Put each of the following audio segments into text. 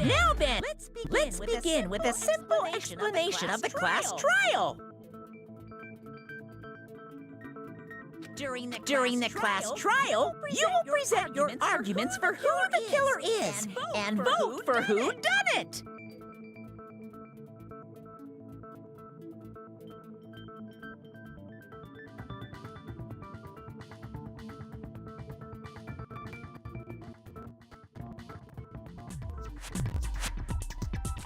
Now then, let's begin with a simple explanation of the class trial. During the class trial, you will present your arguments for who the killer is and vote for who done it.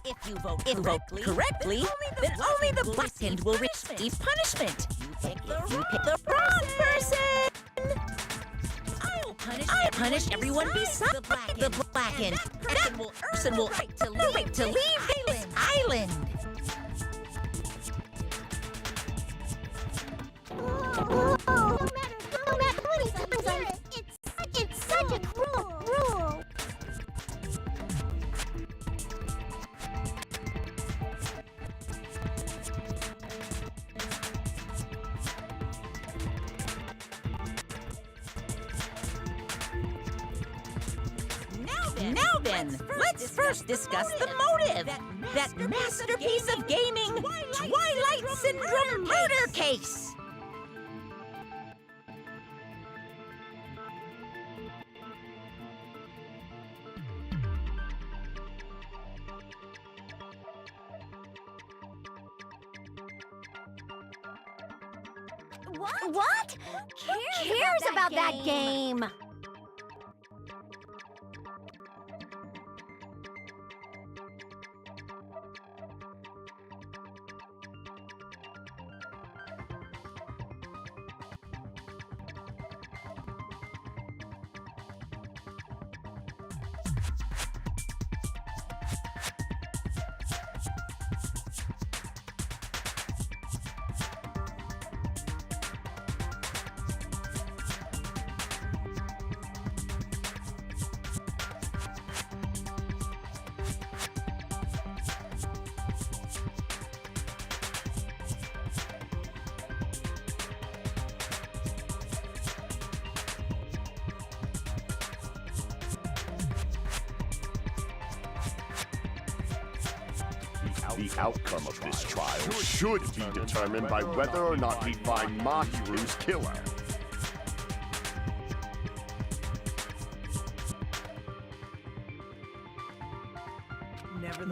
If you vote correctly, then only the blackened will receive punishment. You pick the wrong person. I'll punish everyone beside the blackened. That person will right to leave this island. No matter how many times I hear it, it's such a cruel rule. Now then, let's first discuss the motive. That masterpiece of gaming, Twilight Syndrome murder case. What? Who cares about that game? The outcome of this trial should be determined by whether or not we find Mahiru's killer.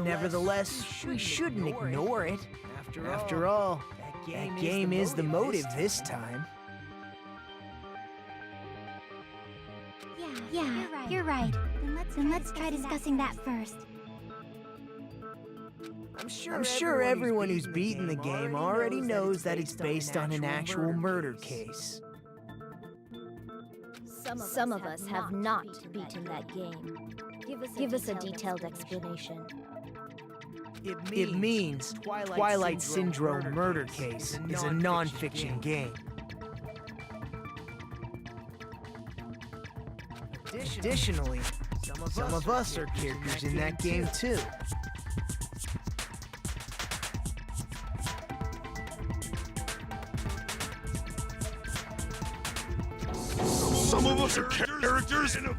Nevertheless, we shouldn't ignore it. After all, that game is the motive this time. Yeah, you're right. Then let's try discussing that first. I'm sure everyone who's beaten the game already knows that it's based on an actual murder case. Some of us have not beaten that game. Give us a detailed explanation. It means Twilight Syndrome murder case is a non-fiction game. Additionally, some of us are characters in that game too. Some of us are characters in a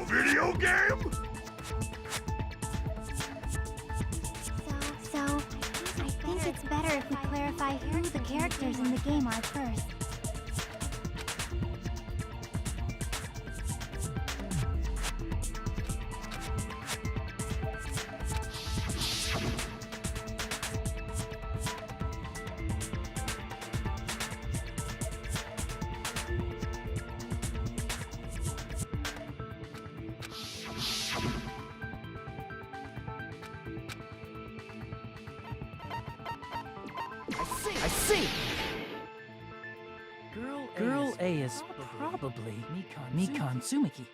video game? So, I think it's better if we clarify who the characters in the game are first. I see. Girl A is probably Mikan Tsumiki.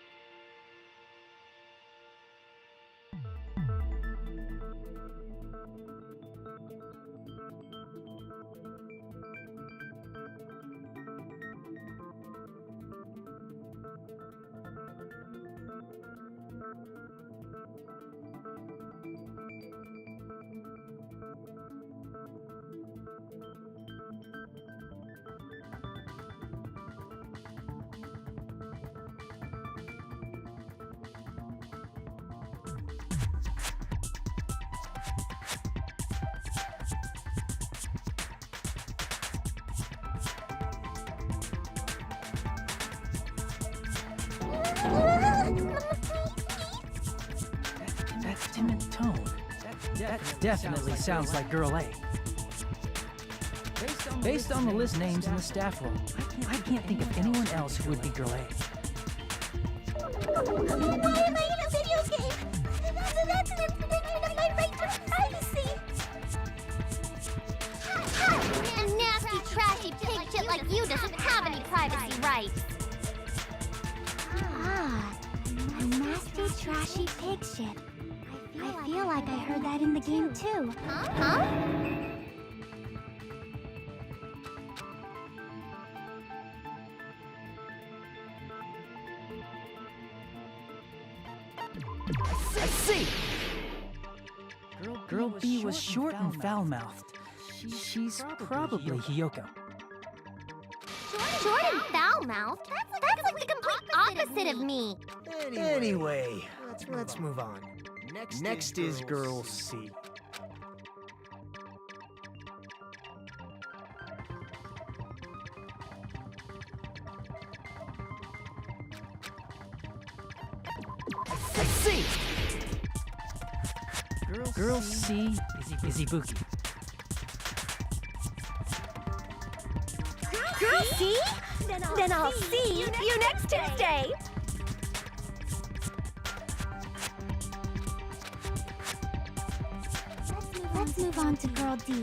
That timid tone. That definitely sounds like Girl A. Based on the list names in the staff roll, I can't think of anyone else who would be Girl A. Why am I in a video game? That's an infringement of my right to privacy. A nasty, trashy pig shit like you doesn't have any privacy rights. Ah, a nasty, trashy pig shit. I feel like I heard that in the game too. Huh? I see! Girl B was short and foul-mouthed. She's probably Hiyoko. Short and foul-mouthed? That's like the complete opposite of me. Anyway, let's move on. Next is Girl C. I see! Girl C is Ibuki. Girl C? Then I'll see you next Tuesday. Let's move on to Girl D.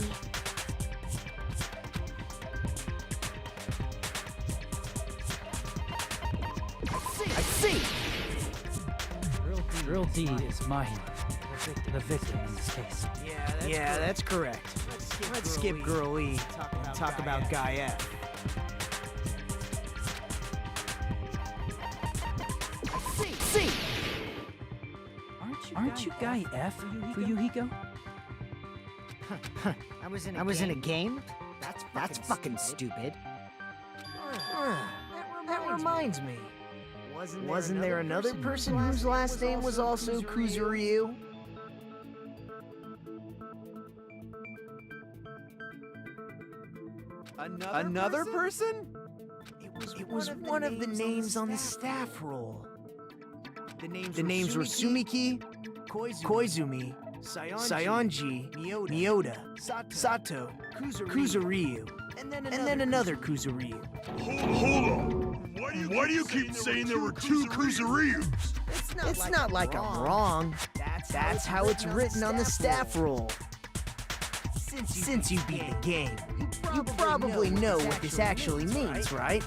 I see! Girl D is Mahi, the victim in this case. Yeah, that's correct. Let's skip Girl E and talk about Guy F. See! Aren't you Guy F, Fuyuhiko? I was in a game? That's fucking stupid. That reminds me. Wasn't there another person whose last name was also Kuzuryu? Another person? It was one of the names on the staff roll. The names were Sumiki, Koizumi, Sayonji, Miyota, Sato, Kuzuryu, and then another Kuzuryu. Hold on. Why do you keep saying there were two Kuzuryus? It's not like I'm wrong. That's how it's written on the staff roll. Since you beat the game, you probably know what this actually means, right?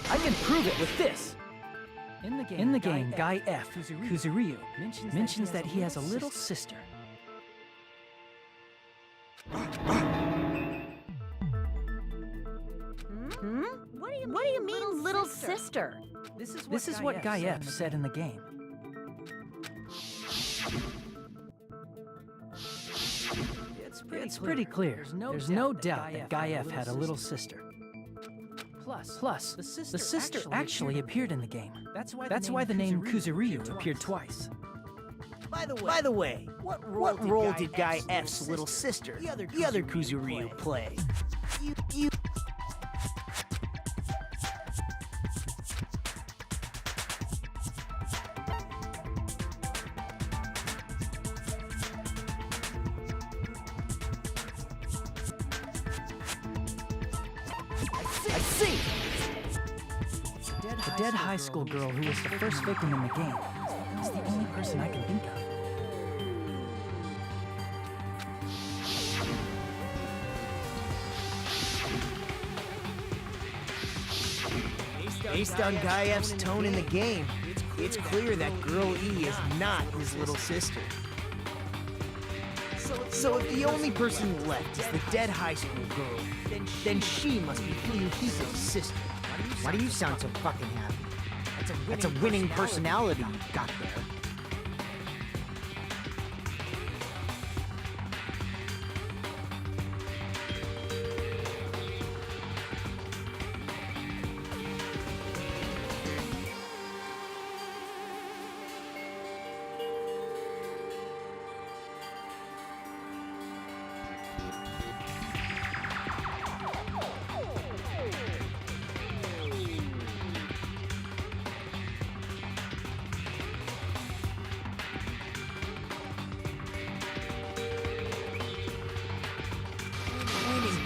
I can prove it with this. In the game, Guy F, Kuzuryu, mentions that he has a little sister. What do you mean, little sister? This is what Guy F said in the game. It's pretty clear. There's no doubt that Guy F had a little sister. Plus, the sister actually appeared in the game. That's why the name Kuzuryu appeared twice. By the way, what role did Guy F's little sister, the other Kuzuryu, play? I see! The dead high school girl who was the first victim in the game is the only person I can think of. Based on Guy F's tone in the game, it's clear that Girl E is not his little sister. So if the only person left is the dead high school girl, then she must be Fuyuhiko's sister. Why do you sound so fucking happy? That's a winning personality you've got there.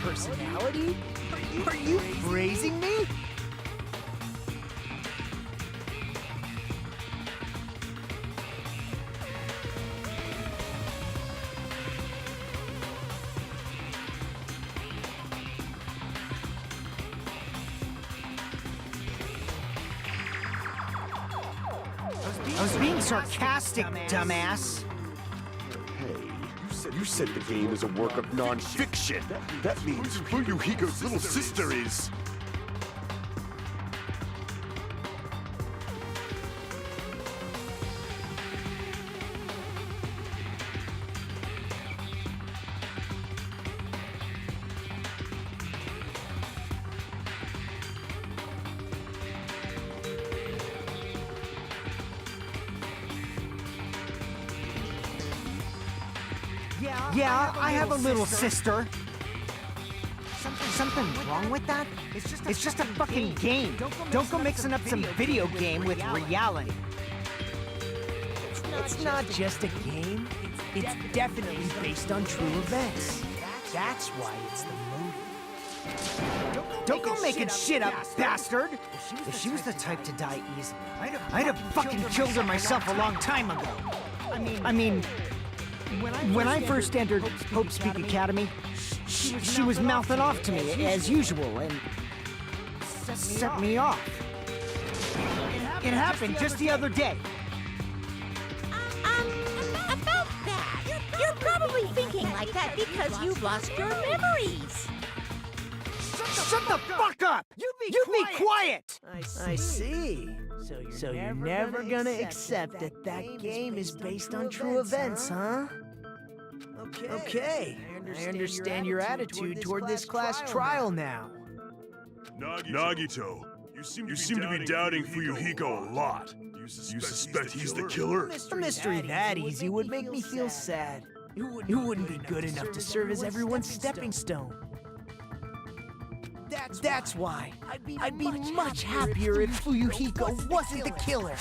Personality? Are you praising me? I was being sarcastic, dumbass. You said the game is a work of non-fiction. That means Fuyuhiko's little sister is... Yeah, I have a little sister. Something wrong with that? It's just a fucking game. Don't go mixing up some video game with reality. It's not just a game. It's definitely based on true events. That's why it's the motive. Don't go making shit up, bastard! If she was the type to die easily, I'd have fucking killed her myself a long time ago. I mean, when I first entered Hope Speak Academy, she was mouthing off to me, as usual, and set me off. It happened just the other day. About that, you're probably thinking like that because you've lost your memories. Shut the fuck up! You be quiet! I see. So you're never gonna accept that game is based on true events, huh? Okay, I understand your attitude toward this class trial now. Nagito, you seem to be doubting Fuyuhiko a lot. You suspect he's the killer? A mystery that easy would make me feel sad. You wouldn't be good enough to serve as everyone's stepping stone. That's why I'd be much happier if Fuyuhiko wasn't the killer.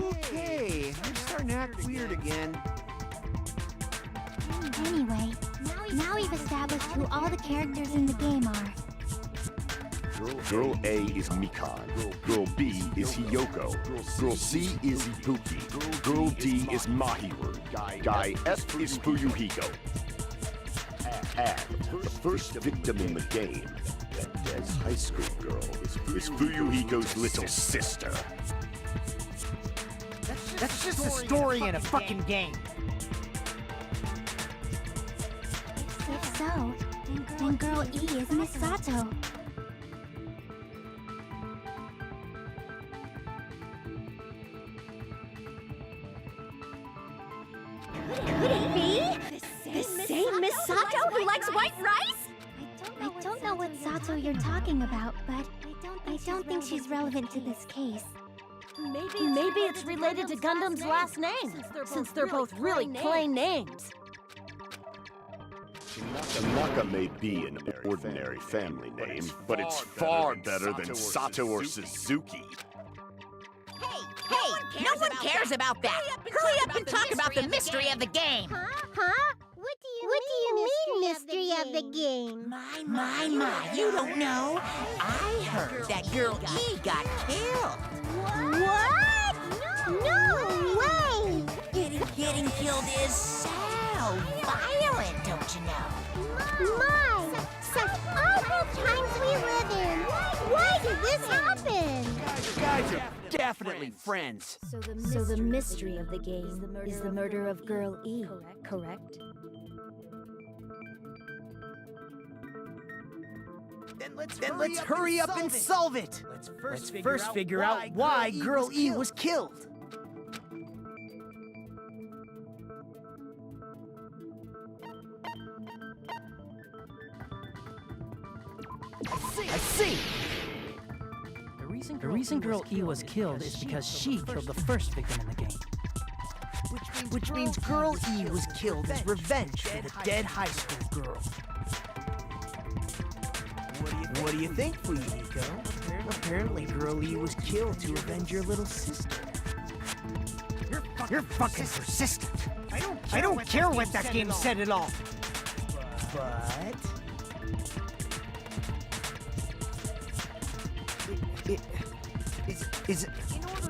Okay, I'm starting to act weird again. Anyway, now we've established who all the characters in the game are. Girl A is Mikan. Girl B is Hiyoko. Girl C is Ibuki. Girl D is Mahiru. Guy F is Fuyuhiko. And the first victim in the game, that dead high school girl, is Fuyuhiko's little sister. That's just a story in a fucking game. If so, then Girl E is Misato. Could it be? The same Misato who likes white rice? I don't know what's Sato you're talking about, but I don't think she's relevant to this case. Maybe it's related to Gundam's last name, since they're both really plain names. Tanaka may be an ordinary family name, but it's far better than Sato or Suzuki. Hey, no one cares about that. Hurry up and talk about the mystery of the game. Huh? What do you mean, mystery of the game? My, you don't know. I heard that girl E got killed. What? No way! Getting killed is so violent, don't you know? My, such awful times we live in. Why did this happen? You guys are definitely friends. So the mystery of the game is the murder of Girl E, correct? Then let's hurry up and solve it. Let's first figure out why Girl E was killed. I see. The reason Girl E was killed is because she killed the first victim in the game. Which means Girl E was killed as revenge for the dead high school girl. What do you think, Fuyuhiko? Apparently Girl E was killed to avenge your little sister. You're fucking persistent. I don't care what that game said at all. But...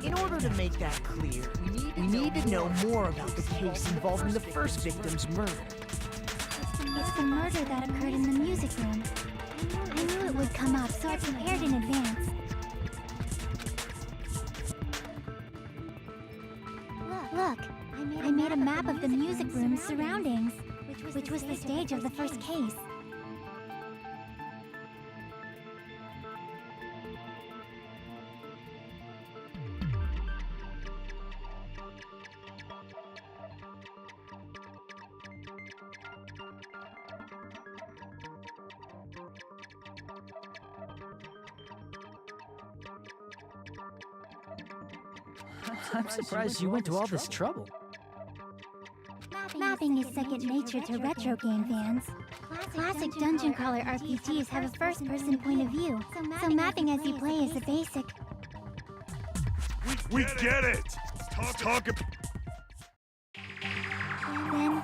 In order to make that clear, we need to know more about the case involving the first victim's murder. It's the murder that occurred in the music room. I knew it would come up, so I prepared in advance. Look, I made a map of the music room's surroundings, which was the stage of the first case. I'm surprised you went to all this trouble. Mapping is second nature to retro game fans. Classic dungeon crawler RPGs have a first-person point of view, so mapping as you play is the basic. We get it! Talk Then,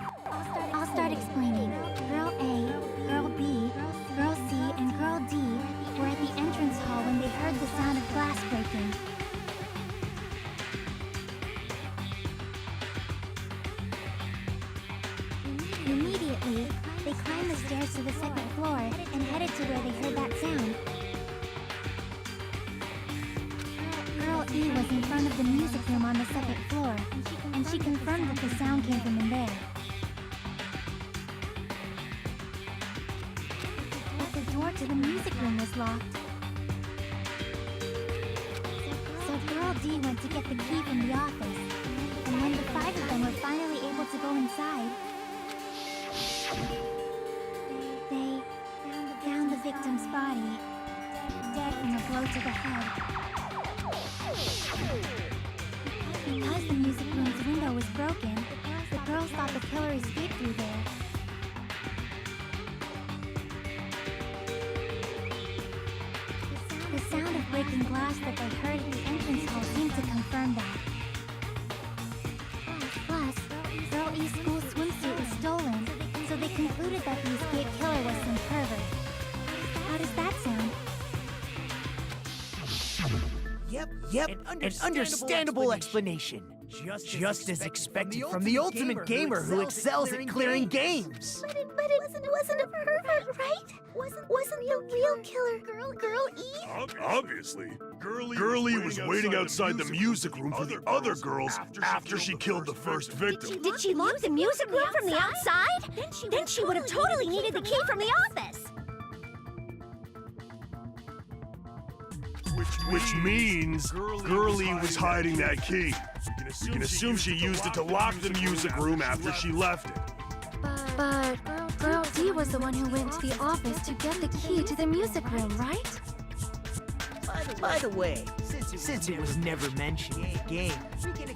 I'll start explaining. Girl A, Girl B, Girl C, and Girl D were at the entrance hall when they heard the sound of glass breaking. Immediately, they climbed the stairs to the second floor and headed to where they heard that sound. Girl E was in front of the music room on the second floor, and she confirmed that the sound came from in there. But the door to the music room was locked. So Girl D went to get the key from the office, and when the five of them were finally able to go inside, they found the victim's body, dead from a blow to the head. Because the music room's window was broken, the girls thought the killer escaped through there. The sound of breaking glass that they heard at the entrance hall seemed to confirm that. Plus, Girl E's school swimsuit was stolen, so they concluded that the escaped killer was some pervert. How does that sound? Yep, an understandable explanation. Just as expected from the ultimate gamer who excels at clearing games. But it wasn't a pervert, right? Wasn't the real killer Girl E? Obviously. Girlie was waiting outside the music room for the other girls after she killed the first victim. Did she lock the music room from the outside? Then she would have totally needed the key from the office. Which means Girlie was hiding that key. You can assume she used it to lock the music room after she left it. But But Girl D was the one who went to the office to get the key to the music room, right? By the way, since it was never mentioned in the game,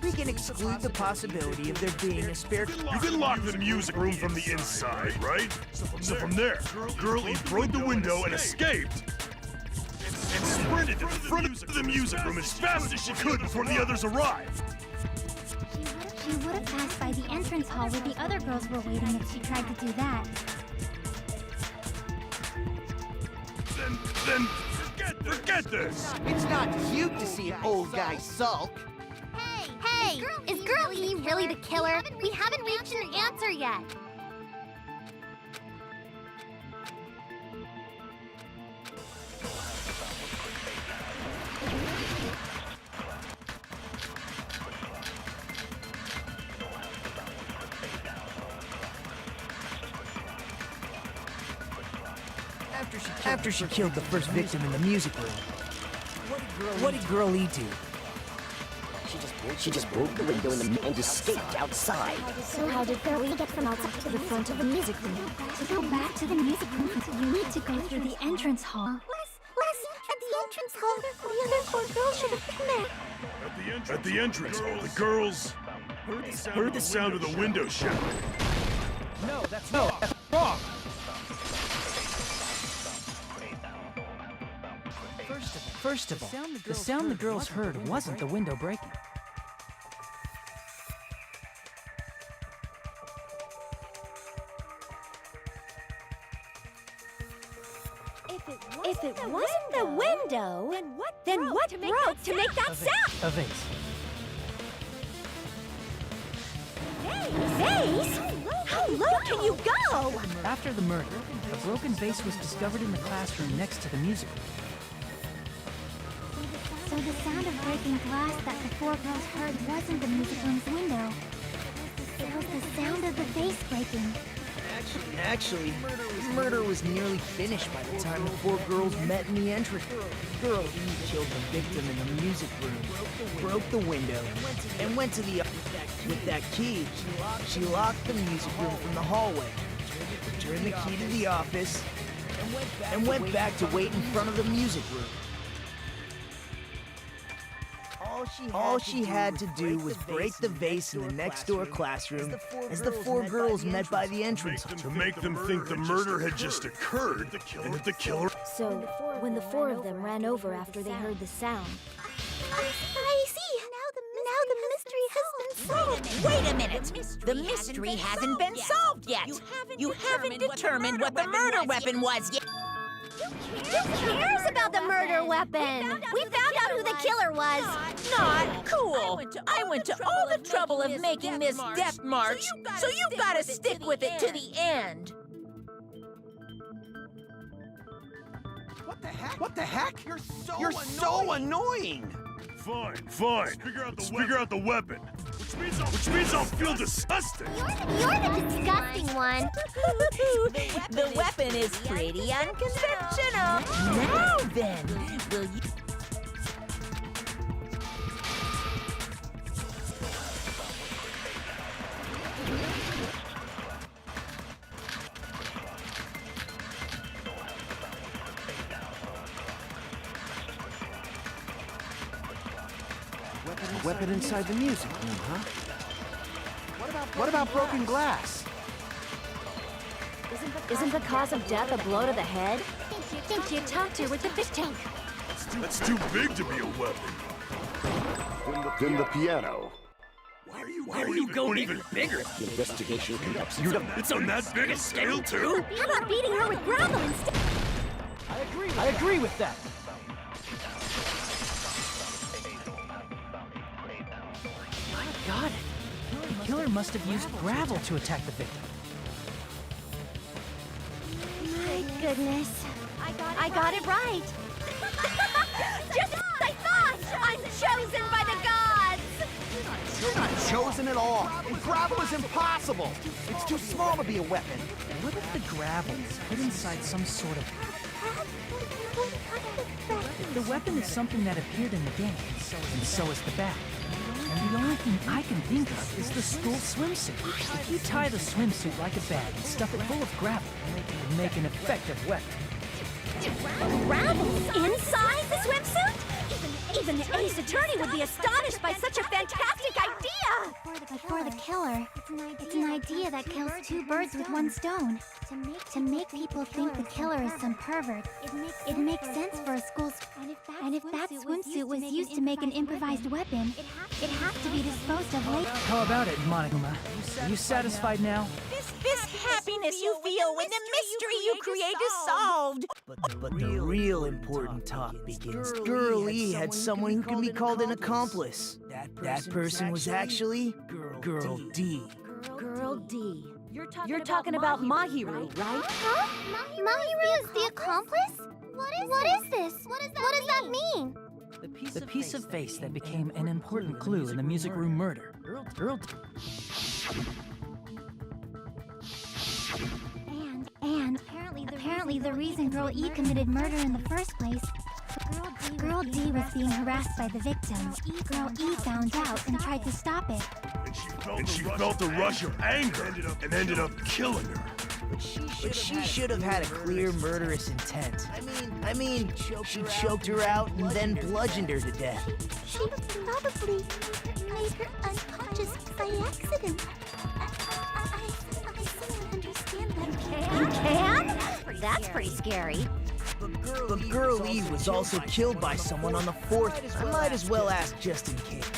we can exclude the possibility of there being a spare... You can lock the music room from the inside, right? So from there, Girl E broke the window and escaped, and sprinted to the front of the music room as fast as she could before the others arrived. She would have passed by the entrance hall where the other girls were waiting if she tried to do that. Then forget this. It's not cute to see an old guy sulk. Hey, is Girl E really the killer? We haven't reached an answer yet. After she killed the first victim in the music room, what did Girl E do? She just broke the window and escaped outside. So how did Girl E get from outside to the front of the music room? To go back to the music room, you need to go through the entrance hall. At the entrance hall, the other 4 girls should have been there. At the entrance hall, the girls heard the sound of the window shattering. No, that's wrong. First of all, the sound the girls heard wasn't the window breaking. If it wasn't the window, then what broke to make that sound? A vase. Vase? How low can you go? After the murder, a broken vase was discovered in the classroom next to the music room. So the sound of breaking glass that the 4 girls heard wasn't the music room's window. It was the sound of the vase breaking. Actually, murder was nearly finished by the time the 4 girls met in the entrance. Girl E killed the victim in the music room, broke the window, and went to the... With that key, she locked the music room from the hallway, turned the key to the office, and went back to wait in front of the music room. All she had to do was break the vase in the next door classroom as the 4 girls met by the entrance. To make them think the murder had just occurred, and that the killer... So, when the 4 of them ran over after they heard the sound... I see! Now the mystery has been solved! Wait a minute! The mystery hasn't been solved yet! You haven't determined what the murder weapon was yet! Who cares about the murder weapon? We found out who the killer was! Not cool! I went to all the trouble of making this death march, so you've gotta stick with it to the end! What the heck? You're so annoying! Fine. Figure out the weapon. Which means I'll feel disgusting. You're the disgusting one. The weapon is pretty unconventional. Now then, will you... A weapon inside the music room, huh? What about broken glass? Isn't the cause of death a blow to the head? Think you talked to her with the fish tank. That's too big to be a weapon. Then the piano. Why are you going even bigger? The investigation conducts. It's on that big a scale, too? How about beating her with gravel instead? I agree with that. I got it. The killer must have used gravel to attack the victim. My goodness. I got it right. Just as I thought! I'm chosen by the gods! You're not chosen at all. Gravel is impossible. It's too small to be a weapon. What if the gravel is put inside some sort of... If the weapon is something that appeared in the game, and so is the bat, And the only thing I can think of is the school swimsuit. If you tie the swimsuit like a bag and stuff it full of gravel, it can make an effective weapon. Gravel inside the swimsuit? Even the Ace Attorney would be astonished by such a fantastic idea! But for the killer, it's an idea that kills two birds with one stone. To make people think the killer is some pervert, it makes sense for a school. And if that swimsuit was used to make an improvised weapon, it has to be disposed of later. How about it, Monokuma? Are you satisfied now? This happiness you feel when the mystery you create is solved. But the real important talk begins. Girl E had someone who can be called an accomplice. That person was actually Girl D. Girl D. You're talking about Mahiru, right? Huh? Mahiru is the accomplice? What is this? What does that mean? The piece of face that became an important clue in the music room murder. Girl And apparently the reason Girl E committed murder in the first place, Girl D was being harassed by the victim. Girl E found out and tried to stop it. And she felt a rush of anger and ended up killing her. But she should have had a clear murderous intent. I mean, she choked her out and then bludgeoned her to death. She probably made her unconscious by accident. I still understand that. You can? That's pretty scary. But Girl E was also killed by someone on the 4th. I might as well ask just in case.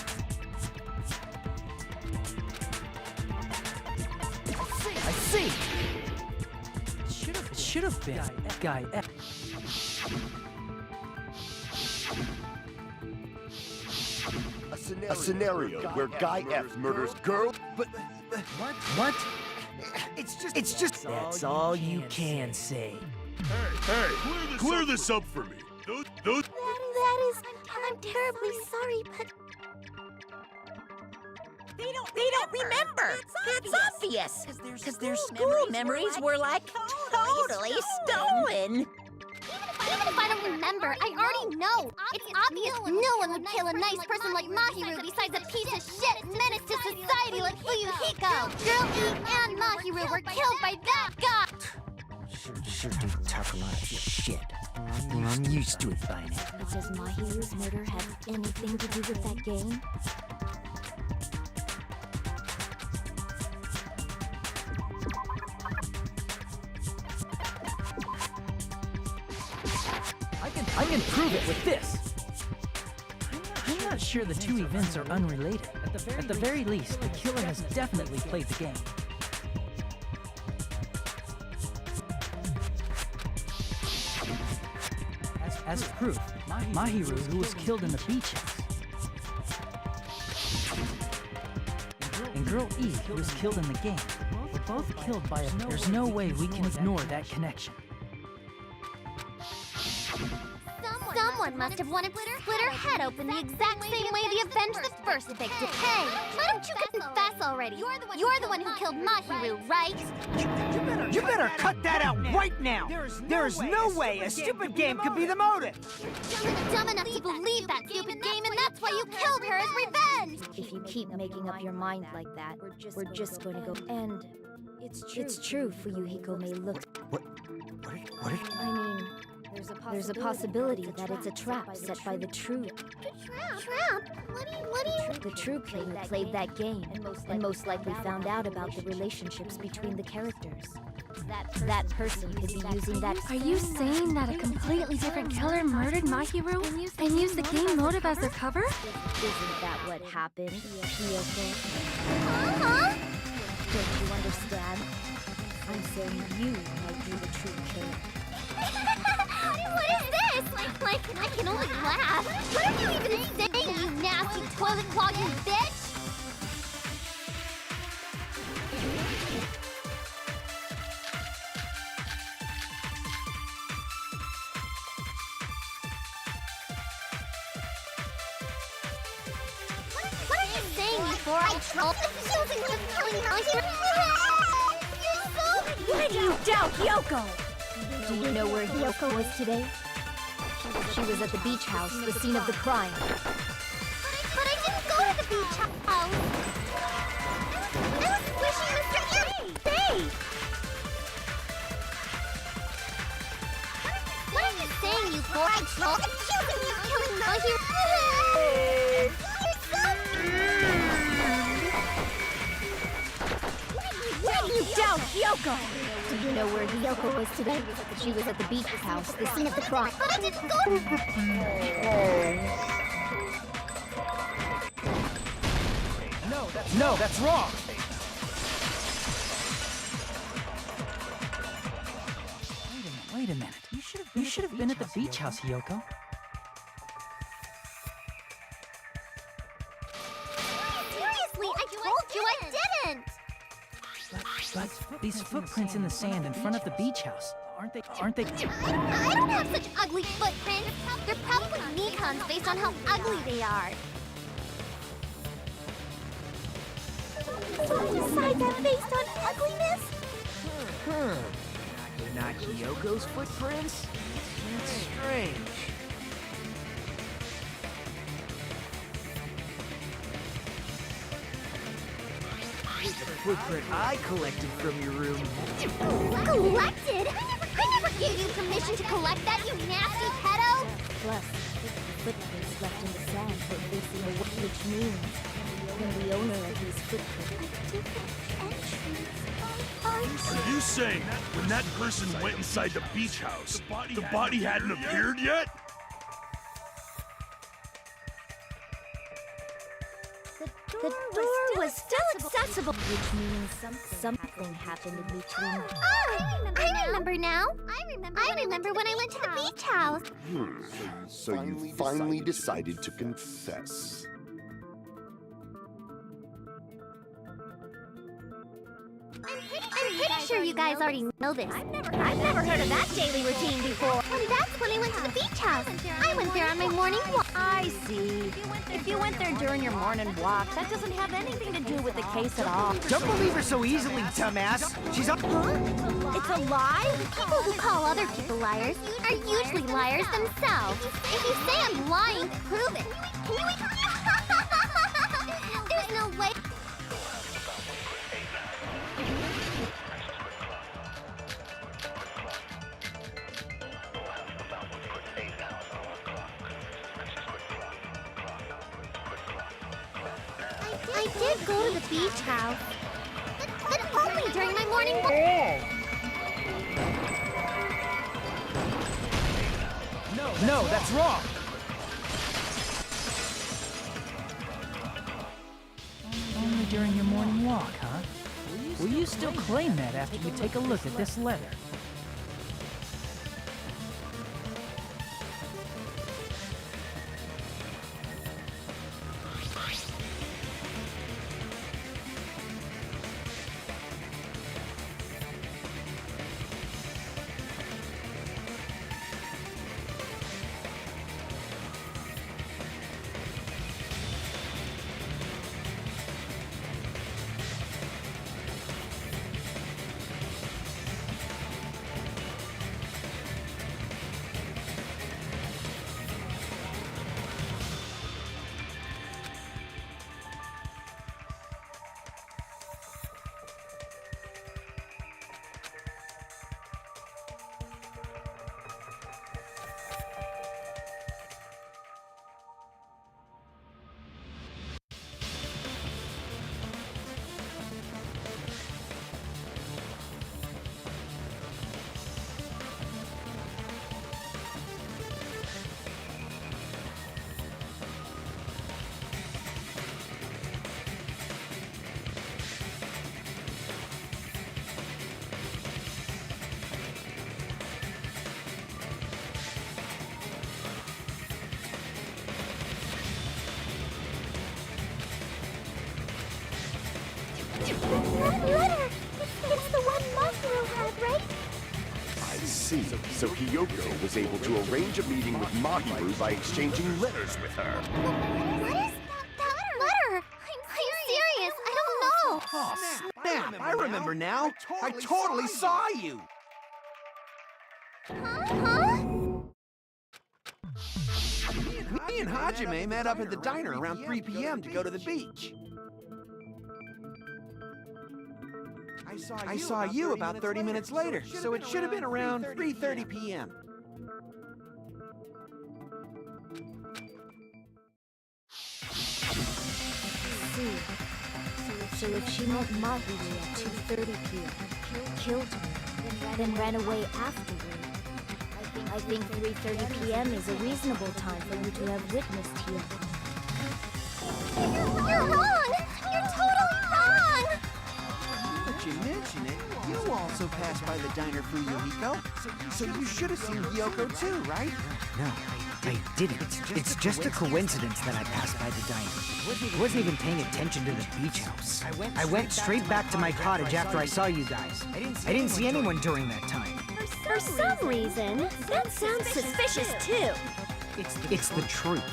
I see! It should have been Guy F. A scenario where Guy F murders Girl. But What? it's just that's all you can say. Hey, clear this up for me. Those That is, I'm terribly sorry, but They don't remember. That's obvious. Because their school memories were like totally stolen. even if I don't remember, I already know. It's obvious no one would kill a nice person like Mahiru besides a piece of shit menace to society like Fuyuhiko. Girl E and Mahiru were killed by that guy. Sure do talk a lot of shit. I'm used to it by now. But does Mahiru's murder have anything to do with that game? I can prove it with this. I'm not sure the two events are unrelated. At the very least, the killer has definitely played the game. As proof, Mahiru, who was killed in the beach house, and Girl E, who was killed in the game, were both killed by a... There's no way we can ignore that connection. Someone must have wanted to split her head open the exact same way they avenged the first victim. Hey, why don't you confess already? You're the one who killed Mahiru, right? You better cut that out right now! There's no way a stupid game could be the motive! You're dumb enough to believe that stupid game, and that's why you killed her as revenge! If you keep making up your mind like that, we're just going to go... And it's true Fuyuhiko may look... What? I mean... There's a possibility that it's a trap set by the true... Trap? What do you... The true killer played that game, and most likely found out about the relationships between the characters. That person could be using that... Are you saying that a completely different killer murdered Mahiru and used the game motive as their cover? Isn't that what happened, Kyoko? Uh-huh. Don't you understand? I'm saying you might be the true killer. What is this? Like, I can only laugh. What are you even saying, you nasty toilet clogging bitch? What are you saying, you four-eyed troll? Using the killing Mahiru? You're so... Why do you doubt Yoko? Do you know where Hyoko was today? She was at the beach house, the scene of the crime. But I didn't go to the beach house. asshole! Accusing me of killing my hero! Let you down, Kyoko! Do you know where Kyoko was today? She was at the beach house, the scene of the crime. But I didn't go. No, that's wrong. Wait a minute. You should have been at the beach house, Hiyoko. Seriously, I told you I didn't. But these footprints in the sand in front of the beach house, aren't they? I don't have such ugly footprints. They're probably Nikon's based on how ugly they are. So you decide that based on ugliness? Not Kyoko's footprints? That's strange. The footprint I collected from your room. Collected? I never gave you permission to collect that, you nasty pedo! Plus, footprints left in the sand were facing away, which means when the owner of these footprints... Are you saying that when that person went inside the beach house, the body hadn't appeared yet? The door was still accessible. Which means something happened in between. I remember now. I remember when I went to the beach house. So you finally decided to confess. I'm pretty sure you guys already know this. I've never heard of that daily routine before. And that's when I went to the beach house. I went there on my morning walk. I see. If you went there during your morning walk, that doesn't have anything to do with the case at all. Don't believe her so easily, dumbass. She's up. It's a lie? People who call other people liars are usually liars themselves. If you say I'm lying, prove it. Can you... There's no way... I did go to the beach house, but only during my morning walk. No, that's wrong. Only during your morning walk, huh? Will you still claim that after you take a look at this letter? That letter! It's the one Masaru had, right? I see. So Kyoko was able to arrange a meeting with Mahiru by exchanging letters with her. What is that letter? I'm serious. I don't know. Oh, snap! I remember now. I totally saw you. Huh? Me and Hajime met up at the diner around 3 p.m. to go to the beach. I saw you about 30 minutes later, so it should have been around 3:30 p.m. So if she met Mahiru at 2:30 p.m., killed her, then ran away afterward, I think 3:30 p.m. is a reasonable time for you to have witnessed Hiyoko. You're wrong! You're totally wrong! But you mention it, you also passed by the diner for Yuhiko. So you should have seen Hiyoko too, right? No, I didn't. It's just a coincidence that I passed by the diner. I wasn't even paying attention to the beach house. I went straight back to my cottage after I saw you guys. I didn't see anyone during that time. For some reason, that sounds suspicious too. It's the truth.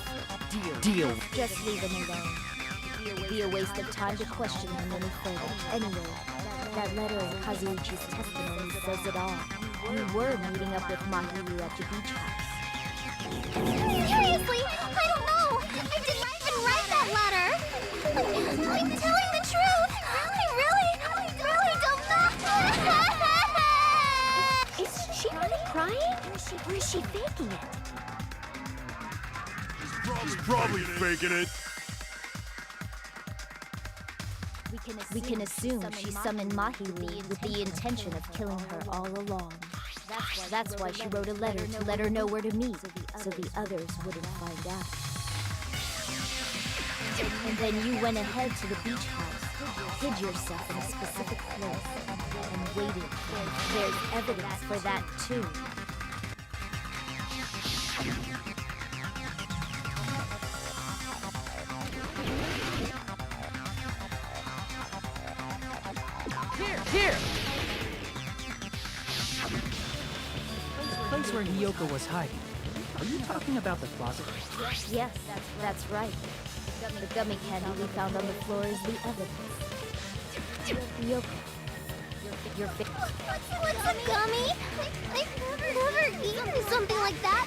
Deal. Just leave him alone. It'd be a waste of time to question him any further. Anyway, that letter of Kazuichi's testimony says it all. You were meeting up with Mahiru at the beach house. Seriously, I don't know. I didn't even write that letter. I'm telling the truth. I really don't know. Is she really crying? Or is she faking it? She's probably faking it. We can assume she summoned Mahiru with the intention of killing her all along. That's why she wrote a letter to let her know where to meet, so the others wouldn't find out. And then you went ahead to the beach house, hid yourself in a specific place, and waited. There's evidence for that too. Here! The place where Hiyoko was hiding. Are you talking about the closet? Yes, that's right. The gummy candy we found on the floor is the evidence. Hiyoko, your What's a gummy? I've never eaten something like that.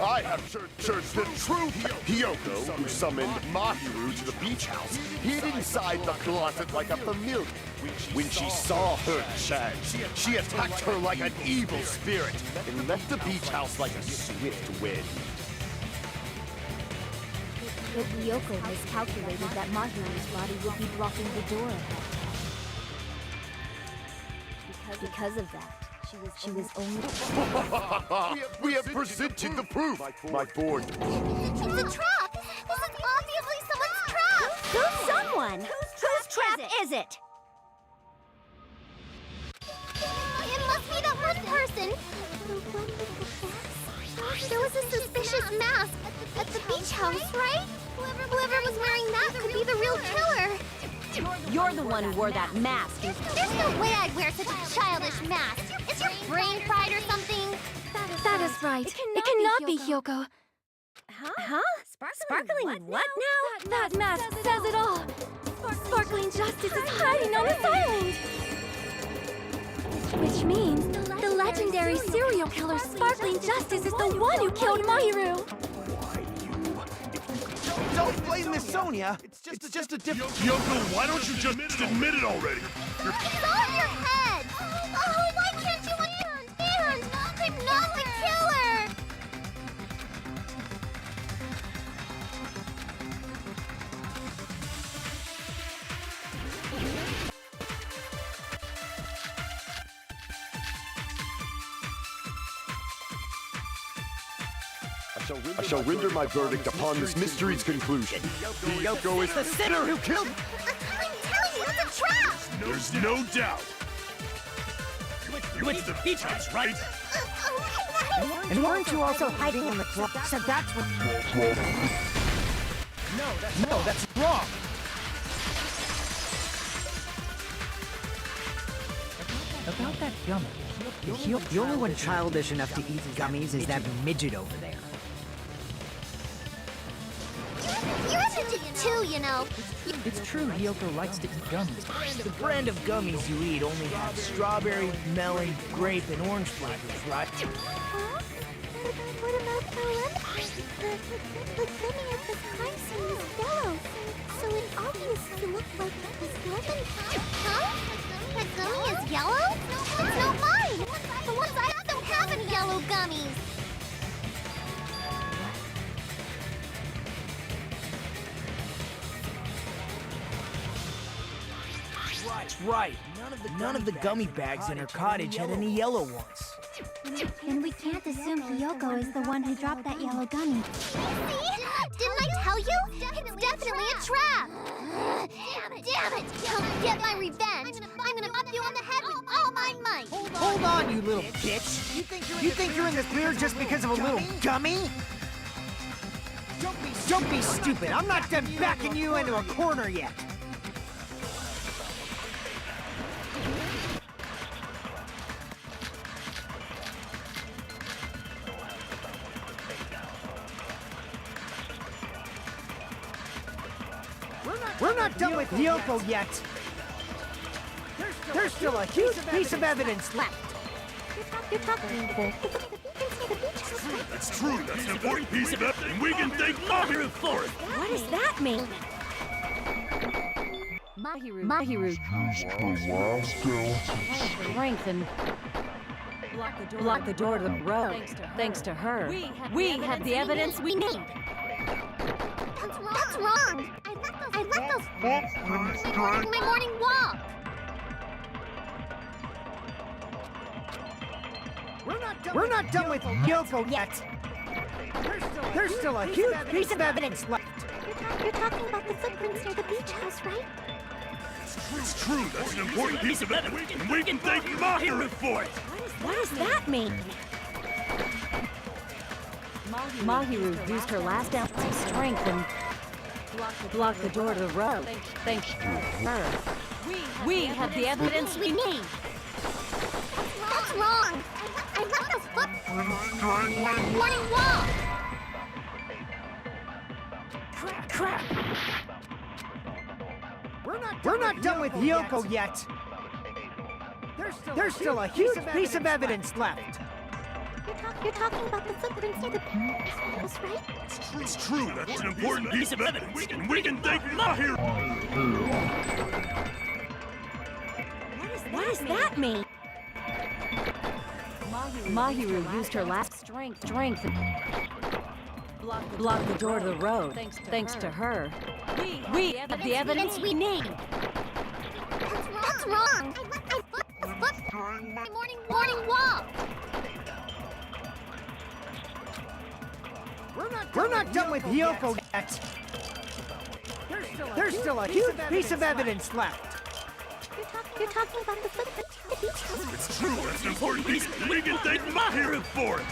I have searched the true Hiyoko, who summoned Mahiru to the beach house, hid inside the closet like a familiar. When she saw her chance, she attacked her like an evil spirit and left the beach house like a swift wind. But Hiyoko miscalculated that Mahiru's body would be blocking the door at that time. Because of that, she was only... we have presented the proof, my board. It's a trap! This is obviously someone's trap! Who's someone? Whose trap is it? It must be that one person. There was a suspicious mask at the beach house, right? Whoever was wearing that could be the real killer. You're the one who wore that mask. There's no way I'd wear such a childish mask. Is your brain fried or something? That is right. It cannot be Hiyoko. Huh? Sparkling what now? That mask says it all. Sparkling Justice is hiding on this island. Which means the legendary serial killer Sparkling Justice is the one who killed Mahiru. Don't blame Miss Sonia. It's just a different... Yoko, why don't you just admit it already? It's all in your head. Oh, why can't you understand? I'm not the killer. I shall render my verdict upon this mystery's conclusion. Hiyoko is the sinner who killed... I'm telling you, it's a trap. There's no doubt. You went to the beach house, right? And weren't you also hiding in the closet? So that's what... No, that's wrong! About that gummy. The only one childish enough to eat gummies is that midget over there. You're a midget too, you know. It's true Hiyoko likes to eat gummies. The brand of gummies you eat only have strawberry, melon, grape, and orange flavors, right? Huh? What about the lemon? The gummy at the crime scene is yellow, so it obviously looked like it was lemon. Huh? The gummy is yellow? It's not mine! The ones I have don't have any yellow gummies! That's right. None of the gummy bags in her cottage had any yellow ones. Then we can't assume Hiyoko is the one who dropped that yellow gummy. See? Didn't I tell you? It's definitely a trap! Damn it! I'll get my revenge! I'm gonna pop you on the head with all my might! Hold on, you little bitch! You think you're in the clear just because of a little gummy? Don't be stupid! I'm not done backing you into a corner yet! We're not done with Hiyoko yet! There's still a huge piece of evidence left! You're talking about the beach house, right? That's true. That's an important piece of evidence, and we can thank Mahiru for it. What does that mean? Mahiru. Strengthen. Block the door to the road. Thanks to her. We have the evidence we need. That's wrong! I left those during my morning walk! We're not done with Hiyoko yet! There's still a huge piece of evidence left! You're talking about the footprints near the beach house, right? It's true. That's an important piece of evidence, and we can thank Mahiru for it. What does that mean? Mahiru used her last ounce of strength and blocked the door to the road. Thanks to her. We have the evidence we need. That's wrong! I left those footprints during my morning walk! Crap! We're not done with Hiyoko yet! There's still a huge piece of evidence left! You're talking about the footprints near the beach house, right? It's true. That's an important piece of evidence, and we can thank Mahiru. What does that mean? Mahiru used her last strength and blocked the door to the road. Thanks to her. We have the evidence we need. That's wrong! I left those footprints during my morning walk! We're not done with Hiyoko yet! There's still a huge piece of evidence left! You're talking about the footprints near the beach house. It's true. That's an important piece, and we can thank Mahiru for it.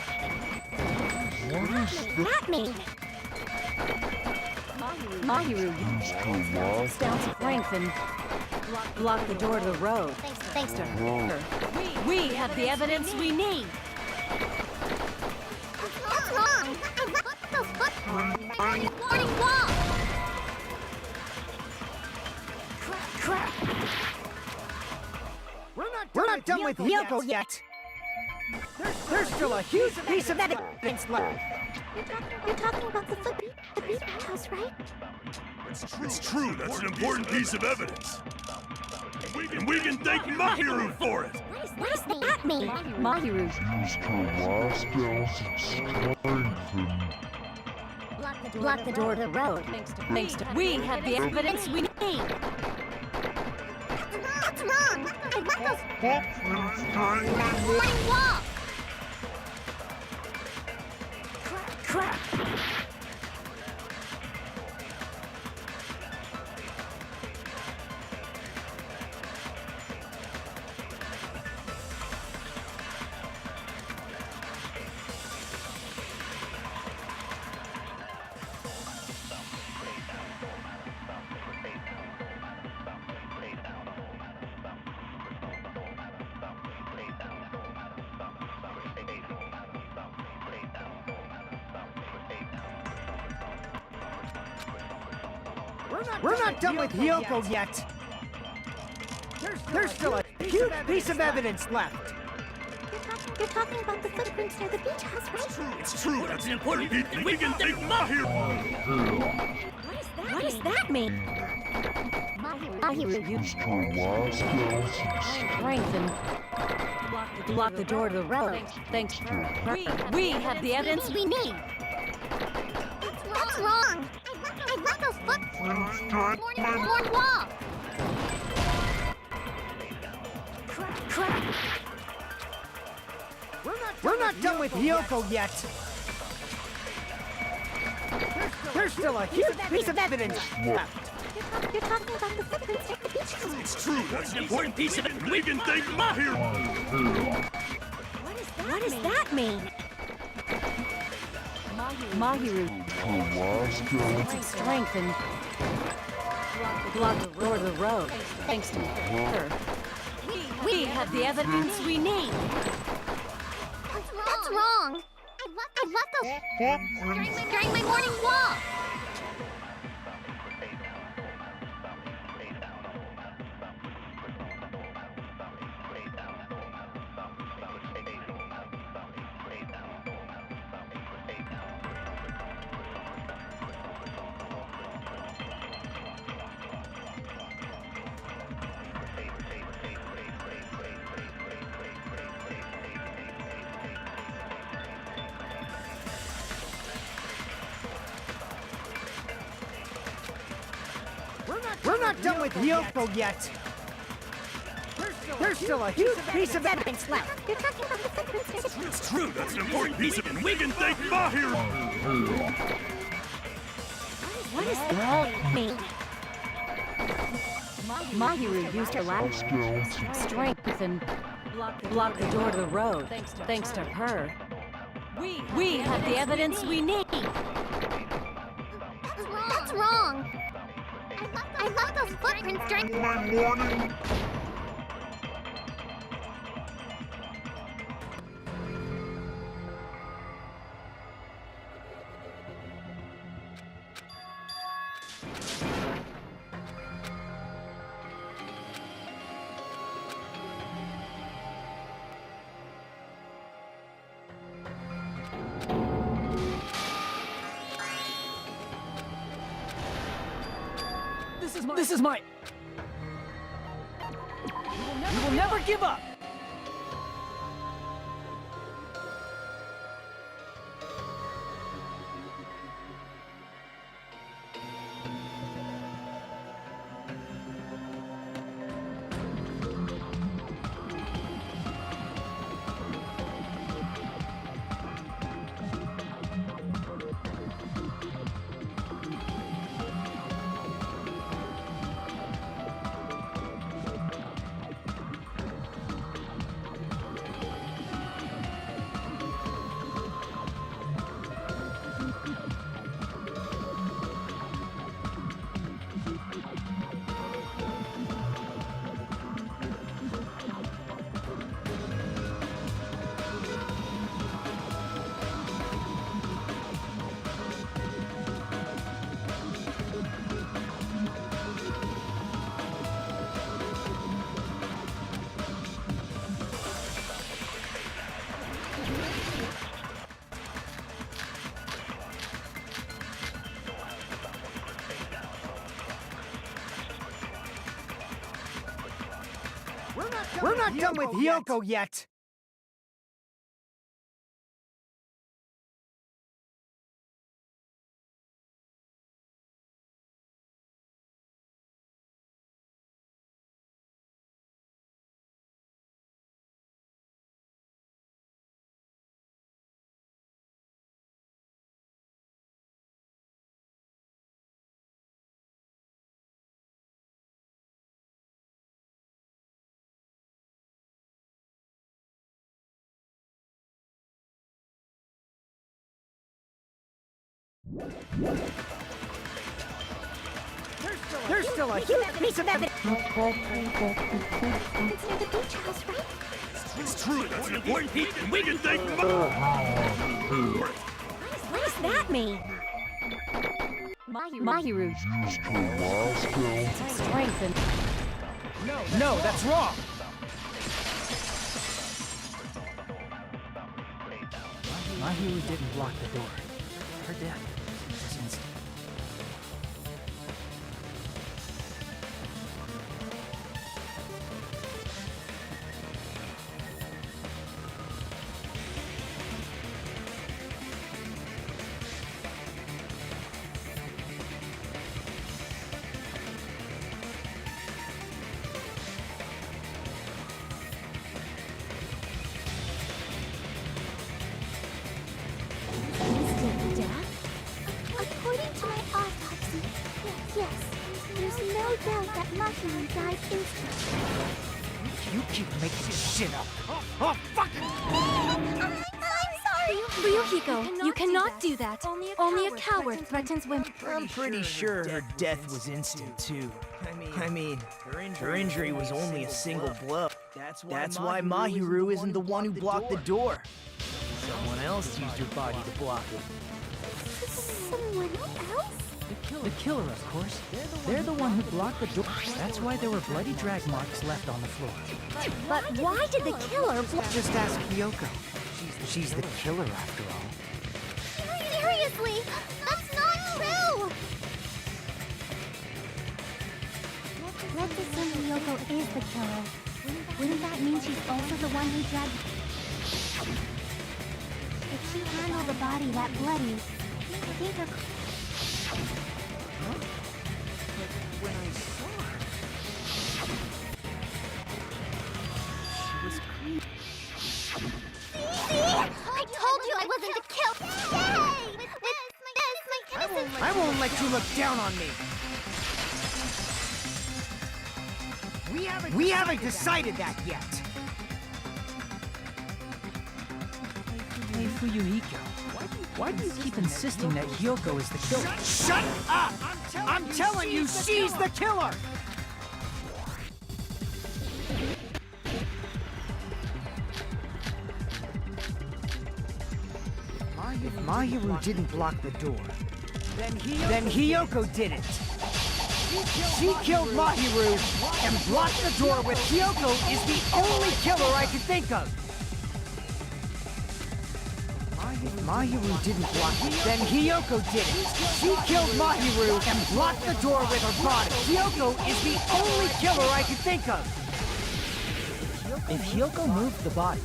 What does that mean? Mahiru used her last ounce of strength and blocked the door to the road. Thanks to her. We have the evidence we need. That's wrong! I left those footprints during my morning walk! Crap! We're not done with Hiyoko yet! There's still a huge piece of evidence left! You're talking about the beach house, right? It's true. That's an important piece of evidence, and we can thank Mahiru for it. What does that mean? Mahiru used her last ounce of strength and blocked the door to the road. Thanks to we have the evidence we need. That's wrong! I left those footprints during my morning walk! Crap! We're not done with Hiyoko yet! There's still a huge piece of evidence left! You're talking about the footprints near the beach house, right? It's true. That's an important piece, and we can thank Mahiru. What does that mean? Mahiru used her last ounce of strength and blocked the door to the road. Thanks to her. We have the evidence we need. That's wrong! I left those footprints during my morning walk! We're not done with Hiyoko yet. There's still a huge piece of evidence left. You're talking about the footprints at the beach house. It's true, that's an important piece of it. We can thank Mahiru. What does that mean? Mahiru needs strength and block the door to the road. Thanks to her. We have the evidence we need. That's wrong. I left those during my morning walk. We're not done with Hiyoko yet. There's still a huge piece of evidence left. You're talking about the footprints at the beach house. It's true, that's an important piece of it. We can thank Mahiru. What does that mean? Mahiru used her last strength and blocked the door to the road. Thanks to her. We have the evidence we need. That's wrong. I left those footprints during My morning. This is my... We will never give up! We're not done with Hiyoko yet. There's still a huge piece of evidence. It's near the beach house, right? It's true, that's an important piece, and we can thank What does that mean? Mahiru Used her last ounce. strength and No, that's wrong! Mahiru didn't block the door. Her death was instant. Mahiru died instantly. You keep making this shit up. Oh, fuck! I'm sorry! Ryuhiko, you cannot do that. Only a coward threatens women. I'm pretty sure her death was instant, too. I mean, her injury was only a single blow. That's why Mahiru isn't the one who blocked the door. Someone else used her body to block it. Someone else? The killer, of course. They're the one who blocked the door. That's why there were bloody drag marks left on the floor. But why did the killer Just ask Kyoko. She's the killer after all. Seriously, that's not true! Let's assume Ryoko is the killer. Wouldn't that mean she's also the one who dragged... If she handled the body that bloody, I think her... When I saw her, she was clean. See? I told you I wasn't the killer! Yay! With this, my innocent... I won't let you look down on me. We haven't decided that yet. Hey, Fuyuhiko, why do you keep insisting that Hyoko is the killer? Shut up! I'm telling you, she's the killer! If Mahiru didn't block the door, then Hyoko did it. She killed Mahiru and blocked the door with Hyoko is the only killer I can think of. If Mahiru didn't block it, then Hyoko did it. She killed Mahiru and blocked the door with her body. Hyoko is the only killer I can think of. If Hyoko moved the body,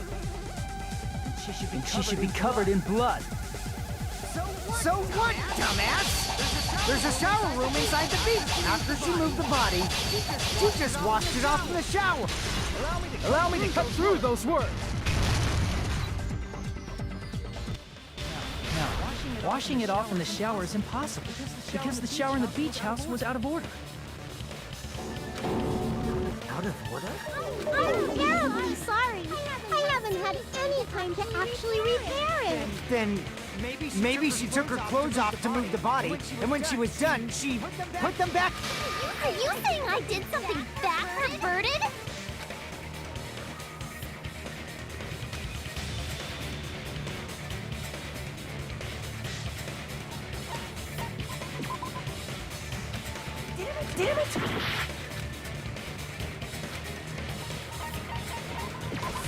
she should be covered in blood. So what, dumbass? There's a shower room inside the beach. After she moved the body, she just washed it off in the shower. Allow me to cut through those words. Now, washing it off in the shower is impossible because the shower in the beach house was out of order. Out of order? I'm terribly sorry. I haven't had any time to actually repair it. Then maybe she took her clothes off to move the body, and when she was done, she put them back. Are you saying I did something that perverted? Damn it!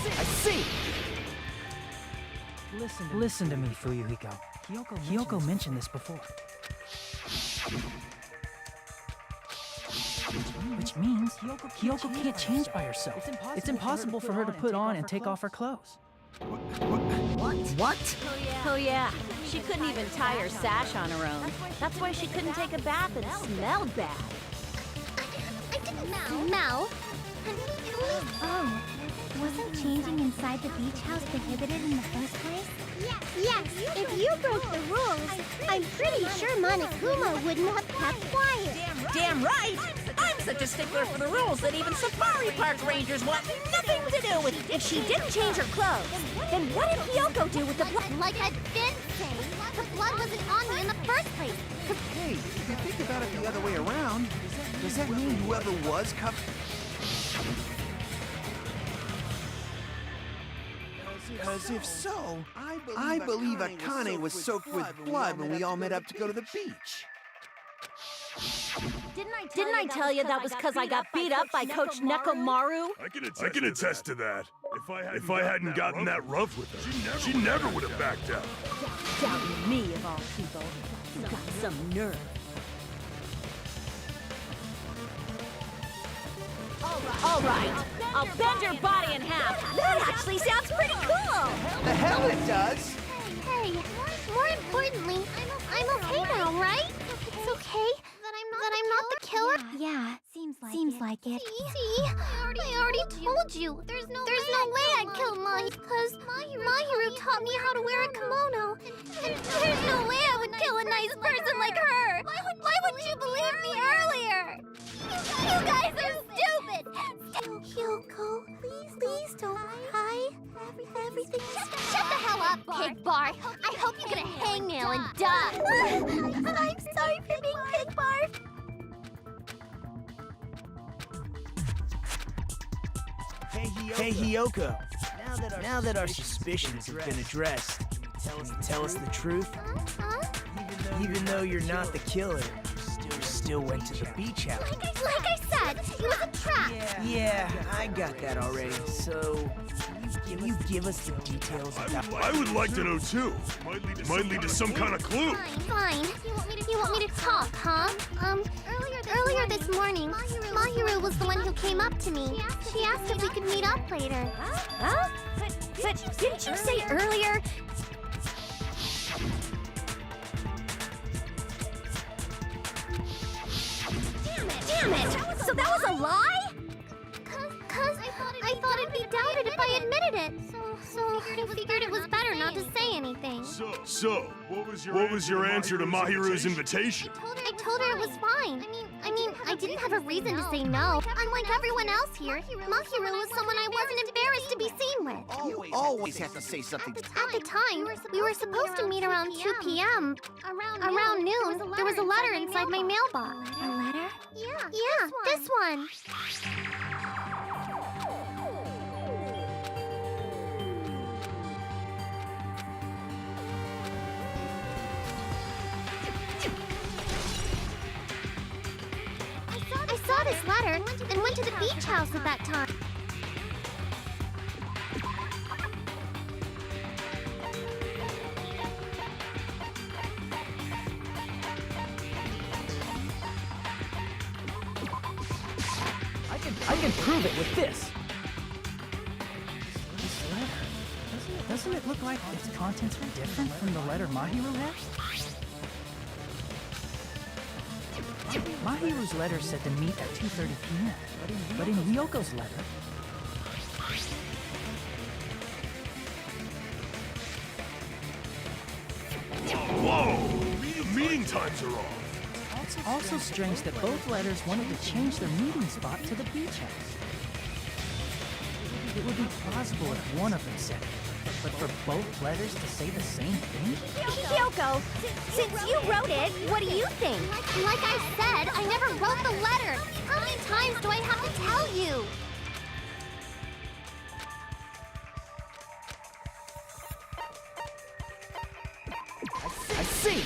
I see! Listen to me, Fuyuhiko. Hyoko mentioned this before. Which means Hyoko can't change by herself. It's impossible for her to put on and take off her clothes. What? Oh yeah, she couldn't even tie her sash on her own. That's why she couldn't take a bath and smelled bad. I didn't smell. Oh, wasn't changing inside the beach house prohibited in the first place? Yes, if you broke the rules, I'm pretty sure Monokuma wouldn't have kept quiet. Damn right! I'm such a stickler for the rules that even safari park rangers want nothing to do with it. If she didn't change her clothes, then what did Hyoko do with the blood? Like I've been saying, the blood wasn't on me in the first place. Hey, if you think about it the other way around, does that mean whoever was covered? Because if so, I believe Akane was soaked with blood when we all met up to go to the beach. Didn't I tell you that was because I got beat up by Coach Nekomaru? I can attest to that. If I hadn't gotten that rough with her, she never would have backed out. Doubting me of all people. You got some nerve. All right, I'll bend your body in half. That actually sounds pretty cool. The hell it does! Hey, more importantly, I'm okay now, right? It's okay that I'm not the killer. Yeah, seems like it. See, I already told you. There's no way I'd kill Mahi, because Mahiru taught me how to wear a kimono. And there's no way I would kill a nice person like her. Why would you believe me earlier? You guys are Pig Bar. I hope you get a hangnail and die. I'm sorry for being Pig Bar. Hey, Hiyoko. Now that our suspicions have been addressed, can you tell us the truth? Even though you're not the killer, you still went to the beach house. Like I said, it was a trap. Yeah, I got that already. So, can you give us the details about... I would like to know too. Might lead to some kind of clue. Fine. You want me to talk, huh? Earlier this morning, Mahiru was the one who came up to me. She asked if we could meet up later. Huh? But didn't you say earlier? Damn it! So that was a lie? Cause I thought it'd be doubted if I admitted it. So I figured it was better not to say anything. So, what was your answer to Mahiru's invitation? I told her it was fine. I mean, I didn't have a reason to say no. Unlike everyone else here, Mahiru was someone I wasn't embarrassed to be seen with. You always have to say something. At the time, we were supposed to meet around 2 p.m. Around noon, there was a letter inside my mailbox. A letter? Yeah, this one. I saw this letter and went to the beach house at that time. I can prove it with this. This letter. Doesn't it look like its contents are different from the letter Mahiru has? Mahiru's letter said to meet at 2:30 p.m. But in Hyoko's letter... Whoa! The meeting times are off. It's also strange that both letters wanted to change their meeting spot to the beach house. It would be plausible if one of them said it, but for both letters to say the same thing? Hyoko, since you wrote it, what do you think? Like I said, I never wrote the letter. How many times do I have to tell you? I see!